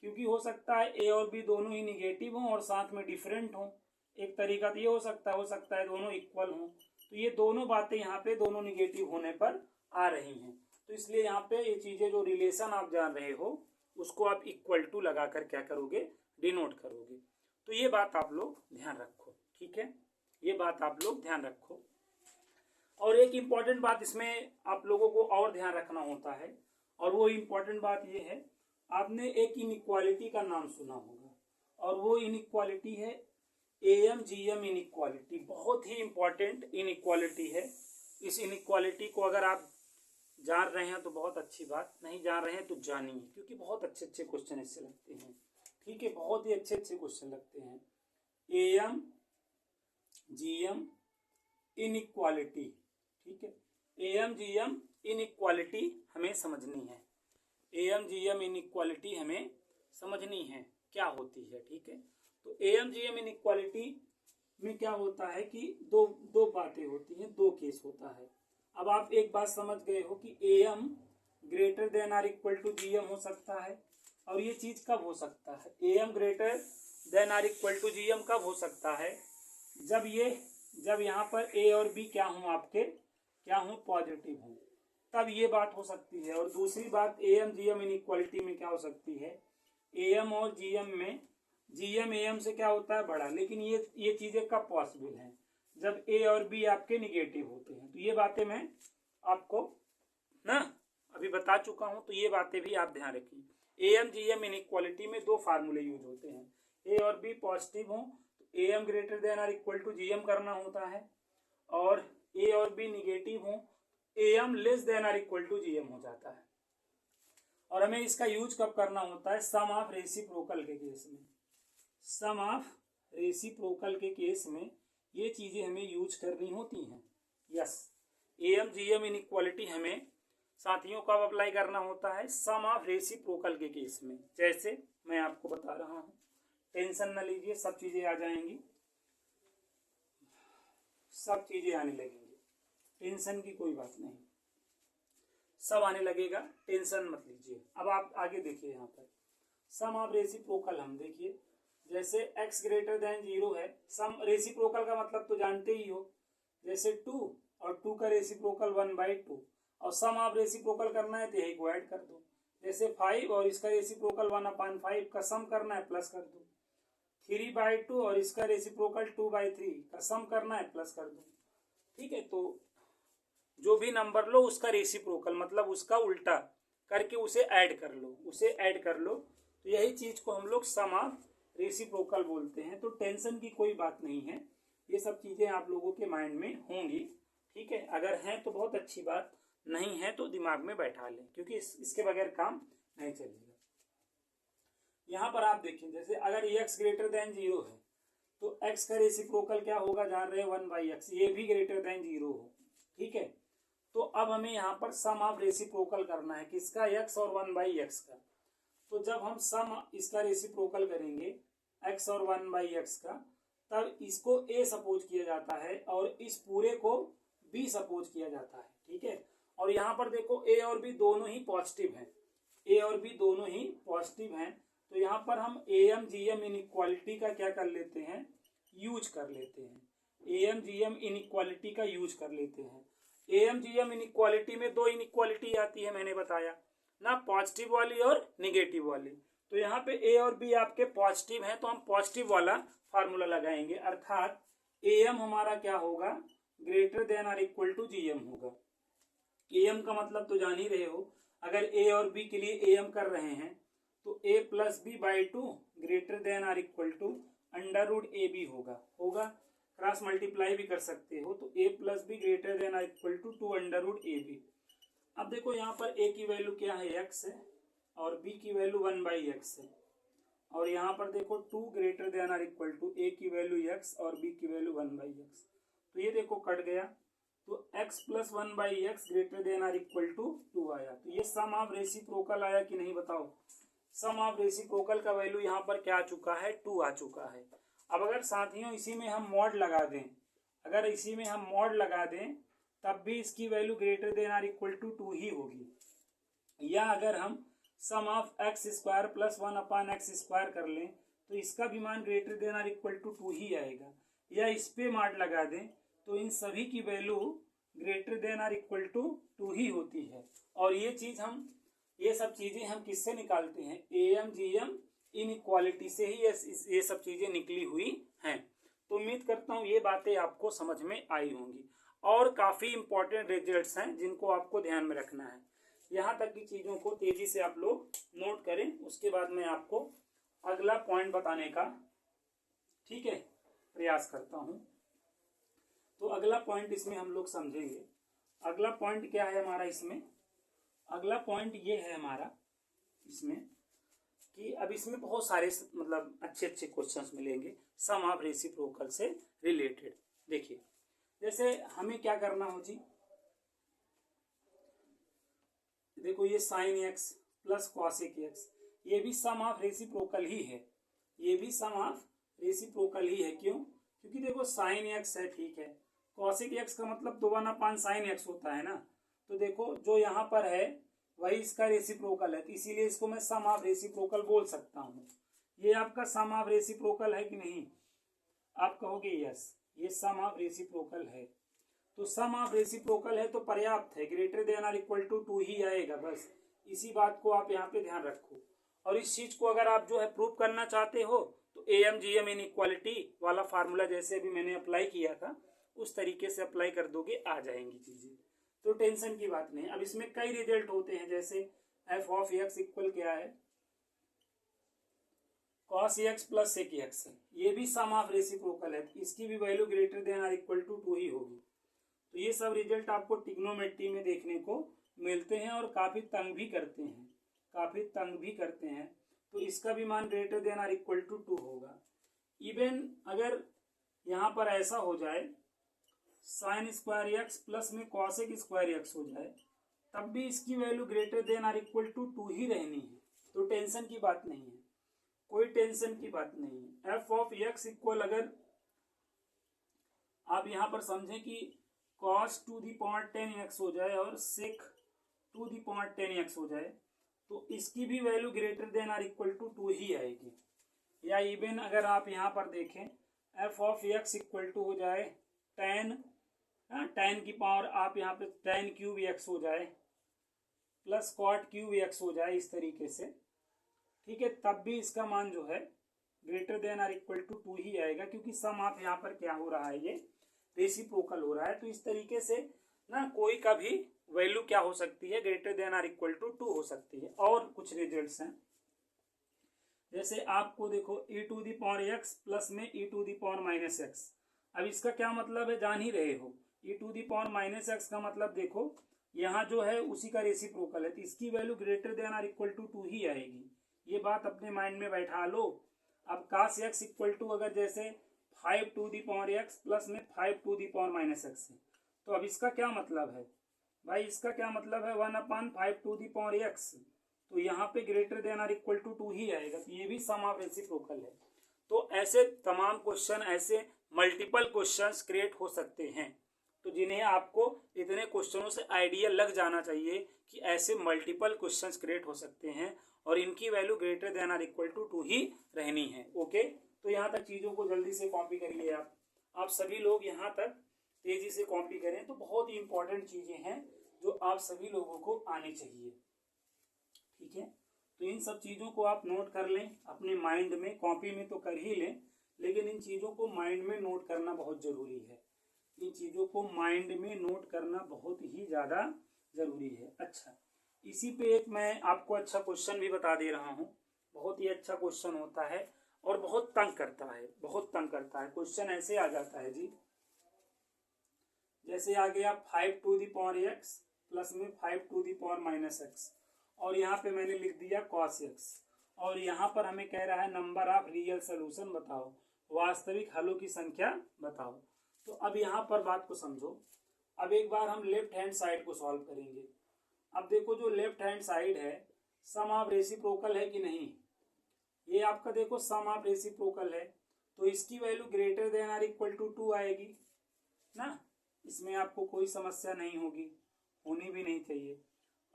क्योंकि हो सकता है ए और बी दोनों ही निगेटिव हों और साथ में डिफरेंट हों। एक तरीका तो ये हो सकता है दोनों इक्वल हों, तो ये दोनों बातें यहाँ पे दोनों निगेटिव होने पर आ रही हैं, तो इसलिए यहाँ पे ये चीजें जो रिलेशन आप जान रहे हो उसको आप इक्वल टू लगाकर क्या करोगे, डिनोट करोगे। तो ये बात आप लोग ध्यान रखो, ठीक है, ये बात आप लोग ध्यान रखो। और एक इम्पॉर्टेंट बात इसमें आप लोगों को और ध्यान रखना होता है, और वो इम्पॉर्टेंट बात ये है, आपने एक इनइक्वालिटी का नाम सुना होगा, और वो इनइक्वालिटी है एम जी एम इनइक्वालिटी। बहुत ही इंपॉर्टेंट इनइक्वालिटी है। इस इनइक्वालिटी को अगर आप जान रहे हैं तो बहुत अच्छी बात, नहीं जान रहे हैं तो जानिए, क्योंकि बहुत अच्छे अच्छे क्वेश्चन इससे लगते हैं, ठीक है, बहुत ही अच्छे अच्छे क्वेश्चन लगते हैं। एम जी एम इनइक्वालिटी, ठीक है, एम जी एम इनइक्वालिटी हमें समझनी है, एम जी एम इनइक्वालिटी हमें समझनी है क्या होती है, ठीक है। तो एम जी एम इनइक्वालिटी में क्या होता है कि दो बातें होती हैं, दो केस होता है। अब आप एक बात समझ गए हो कि M greater then are equal to G M हो सकता है, और ये चीज कब हो सकता है, M greater then are equal to G M कब हो सकता है, जब यहाँ पर ए और बी क्या हूँ, आपके क्या हूँ, पॉजिटिव हूँ, तब ये बात हो सकती है। और दूसरी बात A M G M inequality में क्या हो सकती है, ए एम और जी एम में जी एम ए एम से क्या होता है, बड़ा, लेकिन ये चीजें कब पॉसिबल हैं, जब ए और बी आपके निगेटिव होते हैं। तो ये बातें मैं आपको ना अभी बता चुका हूं, तो ये बातें भी आप ध्यान रखिए। A M G M inequality में दो फार्मूले यूज होते हैं, ए और बी पॉजिटिव हो तो A M greater then are equal to G M करना होता है, और ए और बी निगेटिव हो A M less than are equal to G M हो जाता है। और हमें इसका यूज कब करना होता है, सम ऑफ रेसिप्रोकल के केस में, सम ऑफ रेसिप्रोकल के केस में ये चीजें हमें यूज करनी होती हैं। Yes, M G M inequality हमें साथियों कब अप्लाई करना होता है, सम ऑफ रेसिप्रोकल के केस में। जैसे मैं आपको बता रहा हूं, टेंशन न लीजिए, सब चीजें आ जाएंगी, सब चीजें आने लगेंगी, टेंशन की कोई बात नहीं, सब आने लगेगा, टेंशन मत लीजिए। अब आप आगे देखिए, यहाँ पर सम ऑफ रेसिप्रोकल हम देखिए, जैसे x ग्रेटर देन 0 है, सम रेसिप्रोकल का मतलब तो जानते ही हो, जैसे 2 और 2 का रेसिप्रोकल 1/2, और सम ऑफ रेसिप्रोकल करना है तो यही को ऐड कर दो, जैसे 5 और इसका रेसिप्रोकल 1/5 का सम करना है, प्लस कर दो, 3/2 और इसका रेसिप्रोकल 2/3 का सम करना है, प्लस कर दो, ठीक है। तो जो भी नंबर लो उसका रेसिप्रोकल मतलब उसका उल्टा करके उसे ऐड कर लो, उसे ऐड कर लो, तो यही चीज को हम लोग सम ऑफ रेसिप्रोकल बोलते हैं। तो टेंशन की कोई बात नहीं है, ये सब चीजें आप लोगों के माइंड में होंगी, ठीक है, अगर हैं तो बहुत अच्छी बात, नहीं है तो दिमाग में बैठा लें, क्योंकि इसके बगैर काम नहीं चलेगा। यहाँ पर आप देखें, जैसे अगर x ग्रेटर देन 0 है तो x का रेसिप्रोकल क्या होगा, जान रहे 1/x, ये भी ग्रेटर देन 0 हो, ठीक है। तो अब हमें यहाँ पर सम ऑफ रेसिप्रोकल करना है, किसका, x और 1/x का। तो जब हम सम इसका रेसिप्रोकल करेंगे x और 1/x का, तब इसको a सपोज किया जाता है और इस पूरे को b सपोज किया जाता है, ठीक है। और यहाँ पर देखो a और b दोनों ही पॉजिटिव हैं, a और b दोनों ही पॉजिटिव हैं, तो यहाँ पर हम एम जी एम इनइक्वालिटी का क्या कर लेते हैं, यूज कर लेते हैं, एम जी एम इनइक्वालिटी का यूज कर लेते हैं। एम जी एम इनइक्वालिटी में दो इनइक्वालिटी आती है, मैंने बताया ना, पॉजिटिव वाली और निगेटिव वाली। तो यहाँ पे ए और बी आपके पॉजिटिव हैं, तो हम पॉजिटिव वाला फार्मूला लगाएंगे, अर्थात ए एम हमारा क्या होगा, greater then are equal to G M होगा। ए एम का मतलब तो जान ही रहे हो, अगर ए और बी के लिए ए एम कर रहे हैं तो a plus B by 2 greater then are equal to under root A B होगा, क्रॉस मल्टीप्लाई भी कर सकते हो, तो a plus B greater then are equal to 2 under root A B. अब देखो यहाँ पर a की वैल्यू क्या है, x है, और b की वैल्यू 1/x है। और यहाँ पर देखो 2 greater then are equal to a की वैल्यू x और b की वैल्यू 1/x। तो ये देखो कट गया, तो x plus 1/x greater then are equal to 2 आया। तो ये सम ऑफ रेसिप्रोकल आया कि नहीं बताओ। सम ऑफ रेसिप्रोकल का वैल्यू यहाँ पर क्या आ चुका है, 2 आ चुका है। अब अगर साथियों इसी में हम मॉड लगा दें, अगर इसी में हम मॉड लगा दें तब भी इसकी value greater than are equal to 2 ही होगी। या अगर हम sum of x square plus 1/x² कर लें तो इसका भी मान greater then are equal to 2 ही आएगा। या इस पे मॉड लगा दें तो इन सभी की value greater than are equal to 2 ही होती है। और ये सब चीजें हम किससे निकालते हैं, AMGM इनइक्वालिटी से ही ये सब चीजें निकली हुई हैं। तो उम्मीद करता हूँ ये बातें आपको समझ में आई होंगी। और काफी इंपॉर्टेंट रिजल्ट्स हैं जिनको आपको ध्यान में रखना है। यहाँ तक की चीजों को तेजी से आप लोग नोट करें, उसके बाद मैं आपको अगला पॉइंट बताने का ठीक है प्रयास करता हूं। तो अगला पॉइंट इसमें हम लोग समझेंगे। अगला पॉइंट क्या है हमारा इसमें, अगला पॉइंट ये है हमारा इसमें कि अब इसमें बहुत सारे मतलब अच्छे अच्छे क्वेश्चंस मिलेंगे सम ऑफ रेसिप्रोकल से रिलेटेड। देखिए जैसे हमें क्या करना हो जी, देखो ये sine x plus cosec x ये भी सम ऑफ रेसिप्रोकल ही है, ये भी सम ऑफ रेसिप्रोकल ही है। क्यों, क्योंकि देखो साइन एक्स है ठीक है, कॉसेक एक्स का मतलब 2/sin x होता है ना। तो देखो जो यहाँ पर है वही इसका रेसिप्रोकल है, तो इसीलिए इसको मैं सम ऑफ रेसिप्रोकल बोल सकता हूँ। ये आपका सम ऑफ रेसिप्रोकल है कि नहीं, आप कहोगे यस ये सम ऑफ रेसिप्रोकल है। तो सम ऑफ रेसिप्रोकल है तो पर्याप्त है, greater then are equal to 2 ही आएगा। बस इसी बात को आप यहाँ पे ध्यान रखो। और इस चीज को अगर आप जो है प्रूव करना चाहते हो तो AMGM इनइक्वालिटी वाला फार्मूला जैसे अभी मैंने अप्लाई किया था उस तरीके से अप्लाई कर दोगे, आ जाएंगी चीजें, तो टेंशन की बात नहीं। अब इसमें कई रिजल्ट होते हैं, जैसे f ऑफ x इक्वल क्या है, cos x plus sec x है, ये भी सम ऑफ रेसिप्रोकल है, इसकी भी value greater than are equal to 2 ही होगी। तो ये सब रिजल्ट आपको ट्रिग्नोमेट्री में देखने को मिलते हैं और काफी तंग भी करते हैं, काफी तंग भी करते हैं। तो इसका भी मान greater then are equal to 2 होगा। इवन अगर यहाँ पर ऐसा हो जाए साइन स्क्वायर एक्स प्लस में कॉसेक स्क्वायर एक्स हो जाए तब भी इसकी value greater than are equal to 2 ही रहनी है। तो टेंशन की बात नहीं है, कोई टेंशन की बात नहीं है। एफ ऑफ एक्स इक्वल अगर आप यहाँ पर समझें कि cos to the power 10x हो जाए और sec to the power 10x हो जाए तो इसकी भी value greater than are equal to 2 ही आएगी। या इवन अगर आप यहाँ पर देखें f of x equal to हो जाए tan की पावर आप यहाँ पे tan क्यूब x हो जाए प्लस cot क्यूब x हो जाए इस तरीके से, ठीक है, तब भी इसका मान जो है greater then are equal to 2 ही आएगा, क्योंकि सम आप यहाँ पर क्या हो रहा है, ये रेसिप्रोकल हो रहा है। तो इस तरीके से ना कोई का भी वैल्यू क्या हो सकती है, greater then are equal to 2 हो सकती है। और कुछ रिजल्ट्स हैं, जैसे आपको देखो e to the power x plus में e to the power minus x। अब इसका क्या मतलब है जान ही रहे हो, e to the power minus x का मतलब देखो यहाँ जो है उसी का रेसिप्रोकल है, तो इसकी value greater than are equal to 2 ही आएगी। ये बात अपने माइंड में बैठा लो। अब cos x इक्वल टू अगर जैसे 5 to the power x plus में 5 to the power minus x है, तो अब इसका क्या मतलब है भाई, इसका क्या मतलब है 1/5 टू दी पावर x। तो यहाँ पे greater then are equal to 2 ही आएगा, तो ये भी सम ऑफ रेसिप्रोकल है। तो ऐसे तमाम क्वेश्चन, ऐसे मल्टीपल क्वेश्चंस क्रिएट हो सकते हैं, तो जिन्हें आपको इतने क्वेश्चनों से आइडिया लग जाना चाहिए कि ऐसे मल्टीपल क्वेश्चंस क्रिएट हो सकते हैं और इनकी value greater than are equal to 2 ही रहनी है। ओके, तो यहाँ तक चीज़ों को जल्दी से कॉपी करिए। आप सभी लोग यहाँ तक तेजी से कॉपी करें, तो बहुत ही इंपॉर्टेंट चीज़ें हैं जो आप सभी लोगों को आनी चाहिए, ठीक है। तो इन सब चीज़ों को आप नोट कर लें अपने माइंड में, कॉपी में तो कर ही लें, लेकिन इन चीज़ों को माइंड में नोट करना बहुत ज़रूरी है। इन चीज़ों को माइंड में नोट करना बहुत ही ज़्यादा ज़रूरी है। अच्छा, इसी पे एक मैं आपको अच्छा क्वेश्चन भी बता दे रहा हूँ, बहुत ही अच्छा क्वेश्चन होता है और बहुत तंग करता है, बहुत तंग करता है। क्वेश्चन ऐसे आ जाता है जी, जैसे आ गया 5 to the power x plus में 5 to the power minus x, और यहाँ पे मैंने लिख दिया cos x, और यहाँ पर हमें कह रहा है नंबर ऑफ रियल सोल्यूशन बताओ, वास्तविक हलों की संख्या बताओ। तो अब यहाँ पर बात को समझो। अब एक बार हम लेफ्ट हैंड साइड को सॉल्व करेंगे। अब देखो जो लेफ्ट हैंड साइड है सम ऑफ रेसिप्रोकल है कि नहीं, ये आपका देखो सम ऑफ रेसिप्रोकल है, तो इसकी value greater than are equal to 2 आएगी ना, इसमें आपको कोई समस्या नहीं होगी, होनी भी नहीं चाहिए।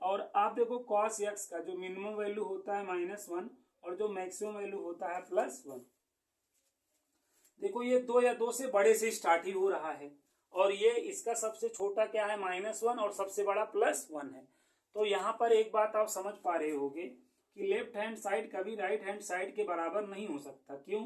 और आप देखो cos x का जो मिनिमम वैल्यू होता है -1 और जो मैक्सिमम वैल्यू होता है +1, देखो ये 2 या 2 से बड़े से स्टार्ट ही हो रहा है, और ये इसका सबसे छोटा क्या है -1 और सबसे बड़ा +1 है। तो यहाँ पर एक बात आप समझ पा रहे होगे कि लेफ्ट हैंड साइड कभी राइट हैंड साइड के बराबर नहीं हो सकता। क्यों?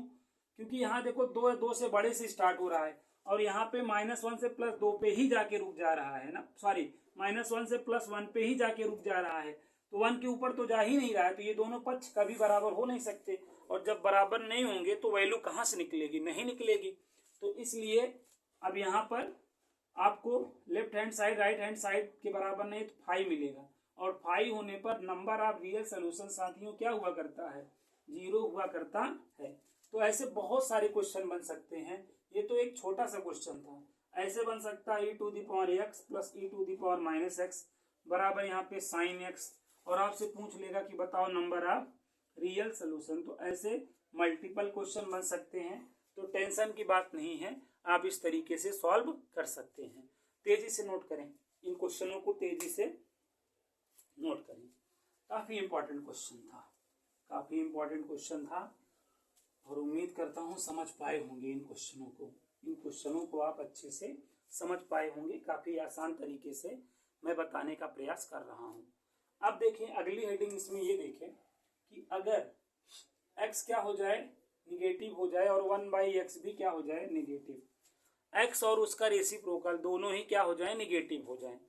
क्योंकि यहाँ देखो 2 या 2 से बड़े से स्टार्ट हो रहा है, और यहाँ पे -1 से +2 पे ही जाके रुक जा रहा है ना, सॉरी -1 से +1 पे ही जाके रुक जा रहा है, तो 1 के ऊपर तो जा ही नहीं रहा है। तो ये दोनों पक्ष कभी बराबर हो नहीं सकते, और जब बराबर नहीं होंगे तो वैल्यू कहाँ से निकलेगी, नहीं निकलेगी। तो इसलिए अब यहाँ पर आपको left hand side right hand side के बराबर नहीं तो 5 मिलेगा, और 5 होने पर नंबर ऑफ रियल सोल्यूशन साथियों क्या हुआ करता है, 0 हुआ करता है। तो ऐसे बहुत सारे क्वेश्चन बन सकते हैं, ये तो एक छोटा सा क्वेश्चन था। ऐसे बन सकता है e⁻x प्लस e⁻−x बराबर यहाँ पे sin x, और आपसे पूछ लेगा कि बताओ नंबर ऑफ रियल सोल्यूशन। तो ऐसे मल्टीपल क्वेश्चन बन सकते हैं, तो टेंशन की बात नहीं है, आप इस तरीके से सॉल्व कर सकते हैं। तेजी से नोट करें, इन क्वेश्चनों को तेजी से नोट करें। काफी इंपॉर्टेंट क्वेश्चन था, काफी इंपॉर्टेंट क्वेश्चन था, और उम्मीद करता हूँ समझ पाए होंगे इन क्वेश्चनों को आप अच्छे से समझ पाए होंगे। काफी आसान तरीके से मैं बताने का प्रयास कर रहा हूँ। अब देखें अगली हेडिंग इसमें ये देखें कि अगर x क्या हो जाए, निगेटिव हो जाए, और 1/x भी क्या हो जाए, निगेटिव, x और उसका रेसिप्रोकल दोनों ही क्या हो जाए, निगेटिव हो जाए।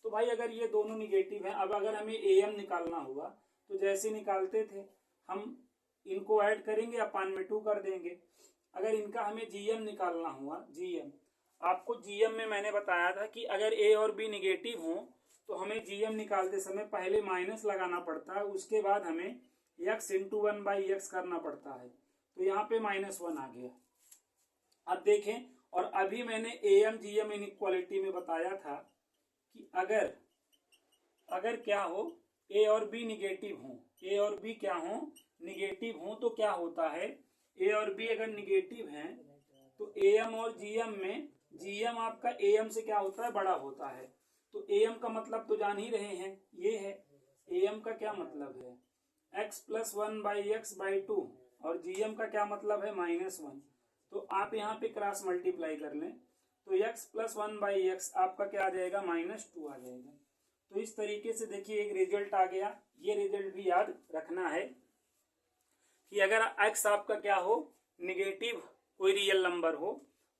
तो भाई अगर ये दोनों निगेटिव हैं, अब अगर हमें am निकालना हुआ तो जैसे निकालते थे हम इनको ऐड करेंगे, अपान में 2 कर देंगे। अगर इनका हमें gm निकालना हुआ, gm, आपको gm में मैंने बताया था कि अगर a और b निगेटिव हो तो हमें gm निकालते समय पहले माइनस लगाना पड़ता है, उसके बाद हमें x इंटू 1/x करना पड़ता है। तो यहाँ पे -1 आ गया। अब देखें, और अभी मैंने am gm इनइक्वालिटी में बताया था कि अगर क्या हो, a और b निगेटिव हो, a और b क्या हो, निगेटिव हो, तो क्या होता है, a और b अगर निगेटिव हैं तो am और gm में gm आपका am से क्या होता है, बड़ा होता है। तो am का मतलब तो जान ही रहे हैं, ये है am का क्या मतलब है, x प्लस 1/x/2, और gm का क्या मतलब है, -1। तो आप यहाँ पे क्रॉस मल्टीप्लाई कर लें तो x प्लस 1/x आपका क्या आ जाएगा, -2 आ जाएगा। तो इस तरीके से देखिए एक रिजल्ट आ गया। ये रिजल्ट भी याद रखना है कि अगर x आपका क्या हो, निगेटिव कोई रियल नंबर हो,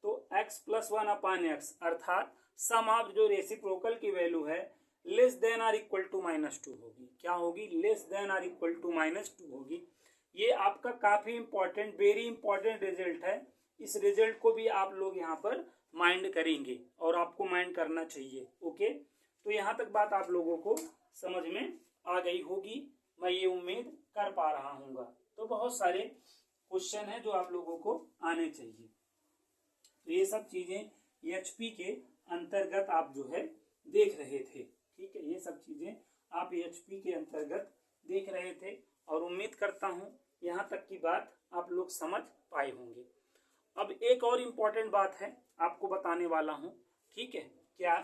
तो x प्लस 1/x अर्थात सम ऑफ जो रेसिप्रोकल की वैल्यू है less than are equal to -2 होगी। क्या होगी, less than are equal to -2 होगी। ये आपका काफी इंपॉर्टेंट, वेरी इंपॉर्टेंट रिजल्ट है। इस रिजल्ट को भी आप लोग यहाँ पर माइंड करेंगे, और आपको माइंड करना चाहिए। ओके, तो यहाँ तक बात आप लोगों को समझ में आ गई होगी, मैं ये उम्मीद कर पा रहा हूँ। तो बहुत सारे क्वेश्चन हैं जो आप लोगों को आने चाहिए। तो ये सब चीजें एचपी के अंतर्गत आप जो है देख रहे थे, ठीक है, ये सब चीजें आप एचपी के अंतर्गत देख रहे थे, और उम्मीद करता हूँ यहाँ तक की बात आप लोग समझ पाए होंगे। अब एक और इम्पोर्टेंट बात है आपको बताने वाला हूँ, ठीक है, क्या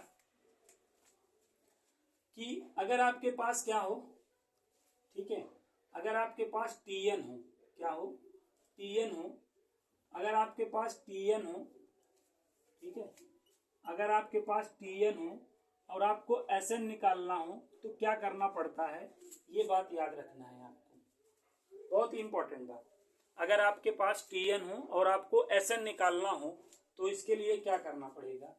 कि अगर आपके पास क्या हो, ठीक है, अगर आपके पास Tn हो, क्या हो, Tn हो, अगर आपके पास Tn हो, ठीक है, अगर आपके पास Tn हो और आपको Sn निकालना हो तो क्या करना पड़ता है, ये बात याद रखना है आपको, बहुत ही इंपॉर्टेंट बात। अगर आपके पास Tn हो और आपको Sn निकालना हो तो इसके लिए क्या करना पड़ेगा,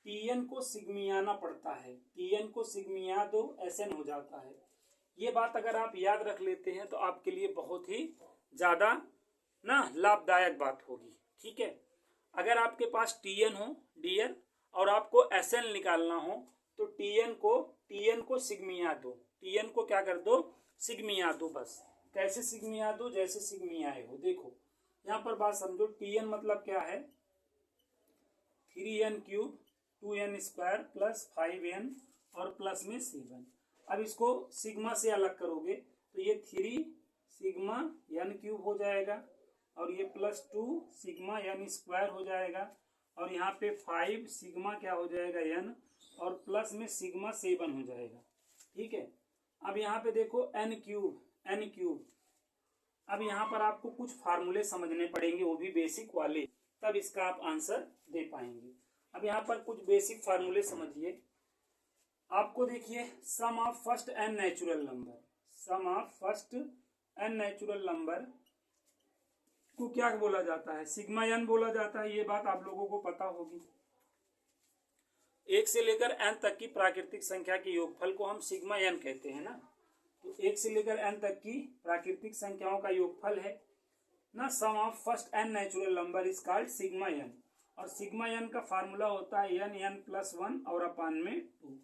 Tn को सिग्मियाना पड़ता है, Tn को सिग्मिया दो Sn हो जाता है। ये बात अगर आप याद रख लेते हैं तो आपके लिए बहुत ही ज्यादा ना लाभदायक बात होगी, ठीक है। अगर आपके पास Tn हो डियर और आपको Sn निकालना हो तो Tn को सिग्मिया दो, Tn को क्या कर दो, सिग्मिया दो बस। कैसे सिग्मिया दो, जैसे सिग्मिया आए हो। देखो यहाँ पर बात समझो, Tn मतलब क्या है, 3n cube 2n square plus 5n और प्लस में 7। अब इसको सिग्मा से अलग करोगे तो ये 3 सिग्मा n क्यूब हो जाएगा और ये प्लस 2 सिग्मा n स्क्वायर हो जाएगा और यहाँ पे 5 सिग्मा क्या हो जाएगा n और प्लस में सिग्मा 7 हो जाएगा। ठीक है, अब यहाँ पे देखो n क्यूब। अब यहाँ पर आपको कुछ फार्मूले समझने पड़ेंगे, वो भी बेसिक वाले, तब इसका आप आंसर दे पाएंगे। अब यहाँ पर कुछ बेसिक फार्मूले समझिए। आपको देखिए, sum of first n natural number को क्या बोला जाता है, सिग्मा n बोला जाता है। ये बात आप लोगों को पता होगी। 1 से लेकर n तक की प्राकृतिक संख्या के योगफल को हम सिग्मा n कहते हैं ना। तो 1 से लेकर n तक की प्राकृतिक संख्याओं का योगफल है ना। Sum of first n natural number is called sigma n, और सिग्मा n का फार्मूला होता है n प्लस 1 और अपान में 2।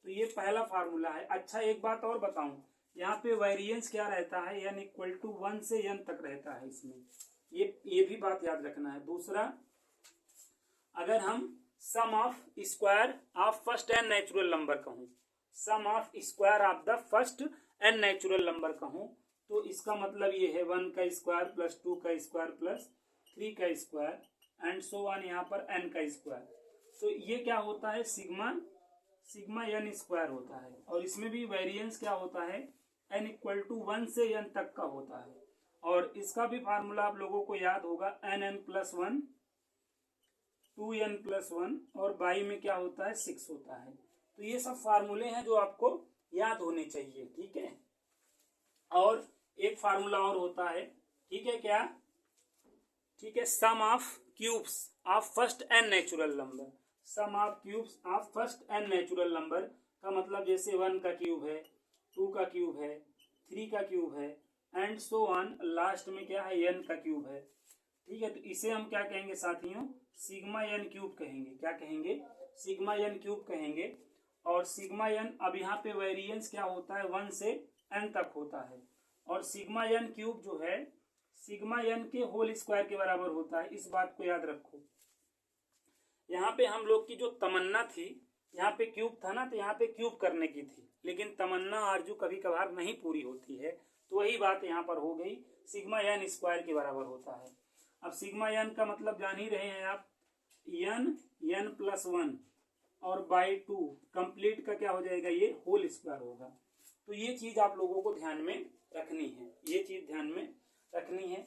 तो ये पहला फार्मूला है। अच्छा, एक बात और बताऊं, यहाँ पे वेरिएंस क्या रहता है, n इक्वल टू 1 से n तक रहता है इसमें, ये भी बात याद रखना है। दूसरा, अगर हम sum of square of first n natural number कहूँ, sum of square of the first n natural number कहूँ, तो इसका मतलब ये है 1 का स्क्वायर प्लस 2 का स्क्वायर प्लस 3 का स्क्वायर एंड सो ऑन, यहाँ पर n का स्क्वायर। तो ये क्या होता है, सिग्मा n स्क्वायर होता है। और इसमें भी वेरिएंस क्या होता है, n इक्वल टू 1 से n तक का होता है। और इसका भी फार्मूला आप लोगों को याद होगा, n प्लस 1 2n प्लस 1 और बाई में क्या होता है 6 होता है। तो ये सब फार्मूले हैं जो आपको याद होने चाहिए। ठीक है, और एक फार्मूला और होता है, ठीक है क्या, ठीक है, sum of cubes of first n natural number. Sum of cubes of first n natural number का मतलब जैसे 1 का क्यूब है, 2 का क्यूब है, 3 का क्यूब है एंड सो ऑन, लास्ट में क्या है n का क्यूब है। ठीक है, तो इसे हम क्या कहेंगे साथियों, सिग्मा n क्यूब कहेंगे। क्या कहेंगे, सिग्मा n क्यूब कहेंगे। और सिग्मा n, अब यहाँ पे वेरिएंस क्या होता है, 1 से n तक होता है। और सिग्मा n क्यूब जो है सिग्मा n के होल स्क्वायर के बराबर होता है। इस बात को याद रखो। यहाँ पे हम लोग की जो तमन्ना थी, यहाँ पे क्यूब था ना, तो यहाँ पे क्यूब करने की थी, लेकिन तमन्ना आरजू कभी कभार नहीं पूरी होती है, तो वही बात यहाँ पर हो गई, सिग्मा n स्क्वायर के बराबर होता है। अब सिग्मा n का मतलब जान ही रहे हैं आप, n प्लस 1 और बाई 2 कंप्लीट का क्या हो जाएगा, ये होल स्क्वायर होगा। तो ये चीज आप लोगों को ध्यान में रखनी है, ये चीज ध्यान में रखनी है।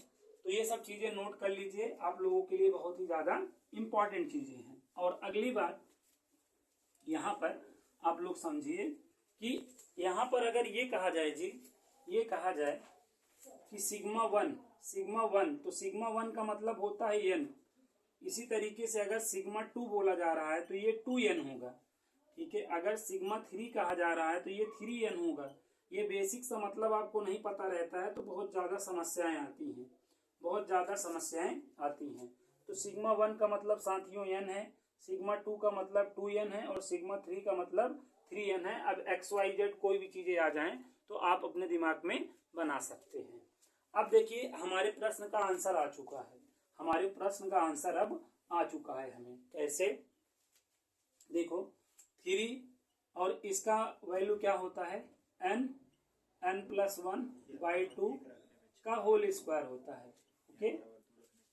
तो ये सब चीजें नोट कर लीजिए, आप लोगों के लिए बहुत ही ज्यादा इंपॉर्टेंट चीजें हैं। और अगली बात यहाँ पर आप लोग समझिए कि यहाँ पर अगर ये कहा जाए जी, ये कहा जाए कि सिग्मा वन, तो सिग्मा 1 का मतलब होता है n। इसी तरीके से अगर सिग्मा 2 बोला जा रहा है तो ये 2n होगा। ठीक है, अगर सिग्मा 3 कहा जा रहा है तो ये 3n होगा। ये बेसिक सा मतलब आपको नहीं पता रहता है तो बहुत ज़्यादा समस्याएं आती हैं, बहुत ज़्यादा समस्याएं आती हैं। तो सिग्मा 1 का मतलब साथियों n है, सिग्मा 2 का मतलब 2n है और सिग्मा 3 का मतलब 3n है। अब XYZ कोई भी चीज़ें आ जाएं तो आप अपने दिमाग में बना सकते हैं। अब देखिए, हमारे प्रश्न का आंसर आ चुका है, हमारे प्रश्न का आंसर अब आ चुका है। हमें कैसे, देखो 3 और इसका वैल्यू क्या होता है, n प्लस 1 बाई 2 का होल स्क्वायर होता है। ओके,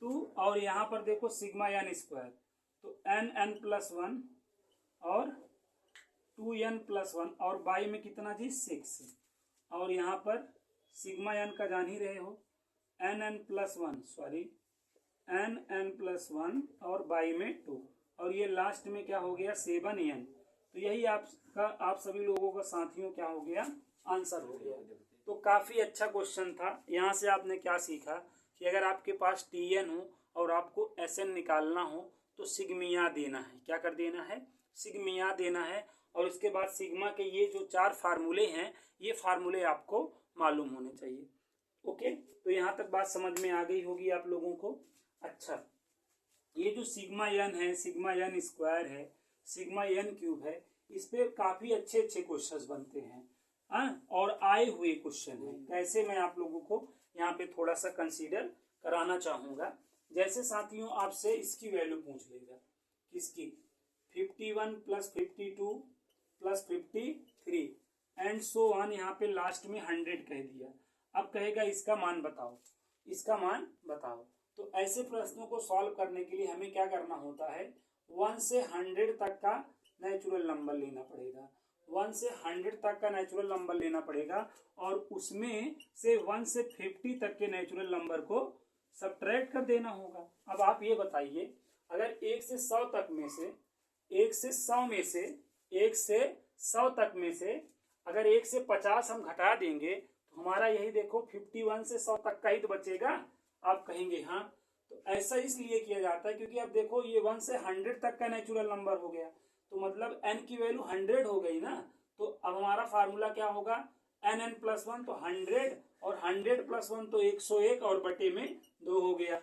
2 और यहाँ पर देखो सिग्मा n स्क्वायर, तो n प्लस 1 और 2n प्लस 1 और बाई में कितना जी 6, और यहाँ पर सिग्मा n का जान ही रहे हो, n plus 1 sorry n plus 1 और बाई में 2, और ये लास्ट में क्या हो गया 7n। तो यही आपका, आप सभी लोगों का साथियों क्या हो गया, आंसर हो गया। तो काफ़ी अच्छा क्वेश्चन था। यहाँ से आपने क्या सीखा कि अगर आपके पास Tn हो और आपको Sn निकालना हो तो सिग्मिया देना है। क्या कर देना है, सिग्मिया देना है। और उसके बाद सिग्मा के ये जो 4 फार्मूले हैं, ये फार्मूले आपको मालूम होने चाहिए। ओके, तो यहाँ तक बात समझ में आ गई होगी आप लोगों को। अच्छा, ये जो सिग्मा n है, सिग्मा n स्क्वायर है, सिग्मा n क्यूब है, इस पे काफ़ी अच्छे अच्छे क्वेश्चंस बनते हैं। और आए हुए क्वेश्चन है। कैसे मैं आप लोगों को यहाँ पे थोड़ा सा कंसीडर कराना चाहूंगा। जैसे साथियों आपसे इसकी वैल्यू पूछ लेगा, किसकी, 51 plus 52 plus 53 and so on, यहाँ पे लास्ट में 100 कह दिया। अब कहेगा इसका मान बताओ, इसका मान बताओ। तो ऐसे प्रश्नों को सॉल्व करने के लिए हमें क्या करना होता है, 1 से 100 तक का नेचुरल नंबर लेना पड़ेगा। 1 से 100 तक का नेचुरल नंबर लेना पड़ेगा और उसमें से 1 से 50 तक के नेचुरल नंबर को सब्ट्रैक्ट कर देना होगा। अब आप ये बताइए, अगर 1 से 100 तक में से 1 से 100 में से 1 से 100 तक में से अगर 1 से 50 हम घटा देंगे तो हमारा यही देखो 51 से 100 तक का ही तो बचेगा। आप कहेंगे हाँ, तो ऐसा इसलिए किया जाता है क्योंकि अब देखो ये 1 से 100 तक का नेचुरल नंबर हो गया, तो मतलब n की वैल्यू 100 हो गई ना। तो अब हमारा फार्मूला क्या होगा, n प्लस 1 तो 100 और 100 प्लस 1 तो 101 और बटे में 2 हो गया।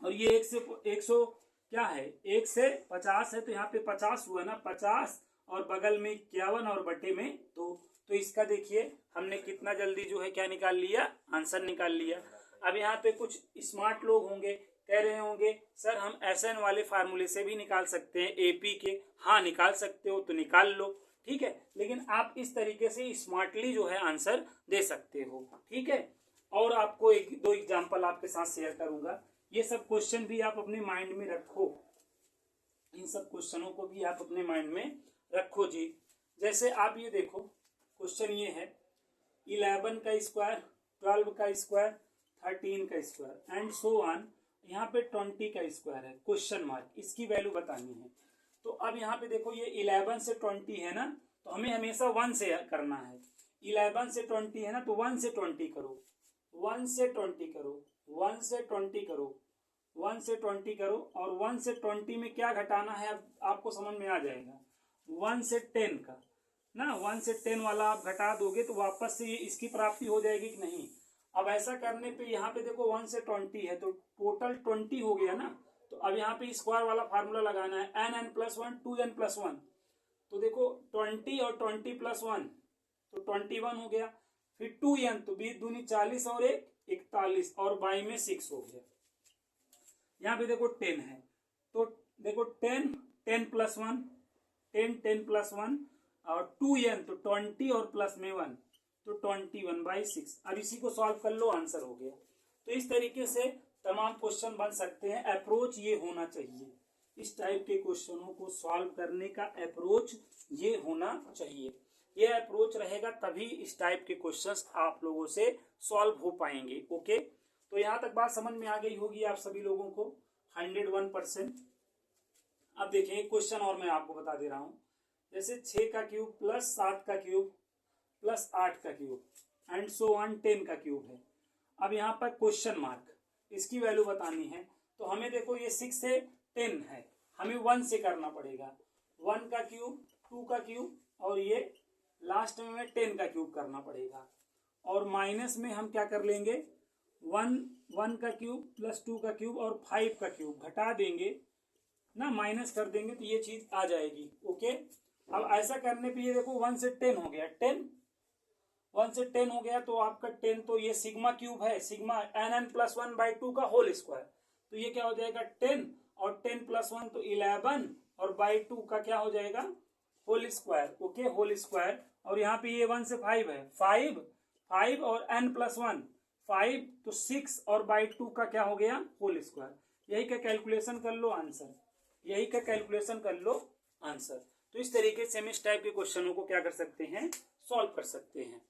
और ये 100 क्या है, 1 से 50 है तो यहाँ पे 50 हुआ ना, 50 और बगल में 51 और बटे में 2। तो इसका देखिए हमने कितना जल्दी जो है क्या निकाल लिया, आंसर निकाल लिया। अब यहाँ पे कुछ स्मार्ट लोग होंगे, कह रहे होंगे सर हम SN वाले फार्मूले से भी निकाल सकते हैं AP के। हाँ निकाल सकते हो तो निकाल लो, ठीक है, लेकिन आप इस तरीके से स्मार्टली जो है आंसर दे सकते हो, ठीक है। और आपको एक दो एग्जांपल आपके साथ शेयर करूंगा। ये सब क्वेश्चन भी आप अपने माइंड में रखो, इन सब क्वेश्चनों को भी आप अपने माइंड में रखो जी। जैसे आप ये देखो, क्वेश्चन ये है 11 का स्क्वायर, 12 का स्क्वायर, 13 का स्क्वायर एंड सो ऑन। यहाँ पे 20 का स्क्वायर है, क्वेश्चन मार्क, इसकी वैल्यू बतानी है। तो अब यहाँ पे देखो ये 11 से 20 है ना, तो हमें हमेशा 1 से करना है। 11 से 20 है ना, तो 1 से 20 करो, 1 से 20 करो, 1 से 20 करो, 1 से 20 करो। और 1 से 20 में क्या घटाना है अब आपको समझ में आ जाएगा। 1 से 10 का ना, 1 से 10 वाला आप घटा दोगे तो वापस से ये इसकी प्राप्ति हो जाएगी कि नहीं। अब ऐसा करने पे यहाँ पे देखो 1 से 20 है तो टोटल 20 हो गया ना। तो अब यहाँ पे स्क्वायर वाला फार्मूला लगाना है, n प्लस 1 2n प्लस 1। तो देखो 20 और 20 प्लस 1 तो 21 हो गया, फिर 2n तो 20 दूनी 40 और 1 41 और बाई में 6 हो गया। यहाँ पे देखो 10 है तो देखो 10 प्लस 1 10 प्लस 1 और 2n तो 20 और प्लस में 1 तो 21/6। अब इसी को सॉल्व कर लो, आंसर हो गया। तो इस तरीके से तमाम क्वेश्चन बन सकते हैं। अप्रोच ये होना चाहिए, इस टाइप के क्वेश्चनों को सॉल्व करने का अप्रोच ये होना चाहिए। ये अप्रोच रहेगा तभी इस टाइप के क्वेश्चंस आप लोगों से सॉल्व हो पाएंगे। ओके, तो यहाँ तक बात समझ में आ गई होगी आप सभी लोगों को 101%। अब देखिए एक क्वेश्चन और मैं आपको बता दे रहा हूँ। जैसे 6 का क्यूब प्लस 7 का क्यूब प्लस 8 का क्यूब एंड सो ऑन 10 का क्यूब है। अब यहाँ पर क्वेश्चन मार्क, इसकी वैल्यू बतानी है। तो हमें देखो ये 6 से 10 है, हमें 1 से करना पड़ेगा। 1 का क्यूब, 2 का क्यूब और ये लास्ट में 10 का क्यूब करना पड़ेगा। और माइनस में हम क्या कर लेंगे, 1 का क्यूब प्लस 2 का क्यूब और 5 का क्यूब घटा देंगे ना, माइनस कर देंगे तो ये चीज आ जाएगी। ओके, अब ऐसा करने पे ये देखो 1 से 10 हो गया, 1 से 10 हो गया तो आपका 10 तो ये सिग्मा क्यूब है, सिग्मा n प्लस 1/2 का होल स्क्वायर। तो ये क्या हो जाएगा 10 और 10 प्लस 1 तो 11 और बाई 2 का क्या हो जाएगा whole square. Okay, whole square. और यहाँ पे ये 1 से 5 है, 5 और n प्लस 1 5 तो 6 और बाई 2 का क्या हो गया होल स्क्वायर। यही का कैलकुलेशन कर लो आंसर, यही का कैलकुलेशन कर लो आंसर। तो इस तरीके से हम इस टाइप के क्वेश्चनों को क्या कर सकते हैं, सॉल्व कर सकते हैं।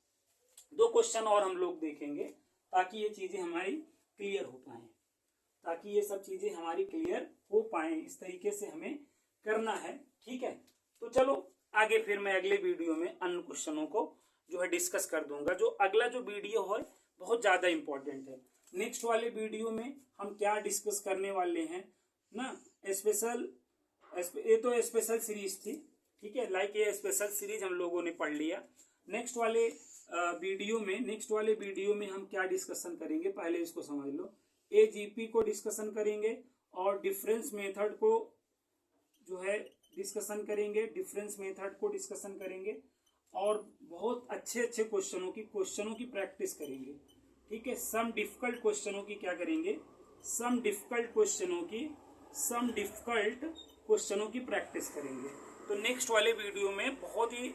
2 क्वेश्चन और हम लोग देखेंगे ताकि ये चीजें हमारी क्लियर हो पाए, ताकि ये सब चीजें हमारी क्लियर हो पाए। इस तरीके से हमें करना है, ठीक है। तो चलो आगे फिर मैं अगले वीडियो में अन्य क्वेश्चनों को जो है डिस्कस कर दूंगा। जो अगला जो वीडियो है बहुत ज्यादा इंपॉर्टेंट है। नेक्स्ट वाले वीडियो में हम क्या डिस्कस करने वाले हैं ना, स्पेशल, ये तो स्पेशल सीरीज थी, ठीक है, लाइक ये स्पेशल सीरीज हम लोगों ने पढ़ लिया। नेक्स्ट वाले वीडियो में हम क्या डिस्कशन करेंगे, पहले इसको समझ लो। AGP को डिस्कशन करेंगे और डिफरेंस मेथड को जो है डिस्कशन करेंगे, और बहुत अच्छे अच्छे क्वेश्चनों की प्रैक्टिस करेंगे। ठीक है, सम डिफिकल्ट क्वेश्चनों की क्या करेंगे, सम डिफिकल्ट क्वेश्चनों की प्रैक्टिस करेंगे। तो नेक्स्ट वाले वीडियो में बहुत ही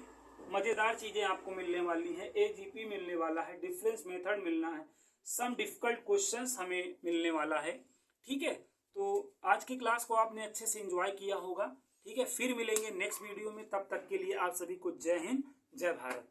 मजेदार चीजें आपको मिलने वाली है। एजीपी मिलने वाला है, डिफरेंस मेथड मिलना है, सम डिफिकल्ट क्वेश्चंस हमें मिलने वाला है। ठीक है, तो आज की क्लास को आपने अच्छे से एंजॉय किया होगा। ठीक है, फिर मिलेंगे नेक्स्ट वीडियो में, तब तक के लिए आप सभी को जय हिंद, जय भारत।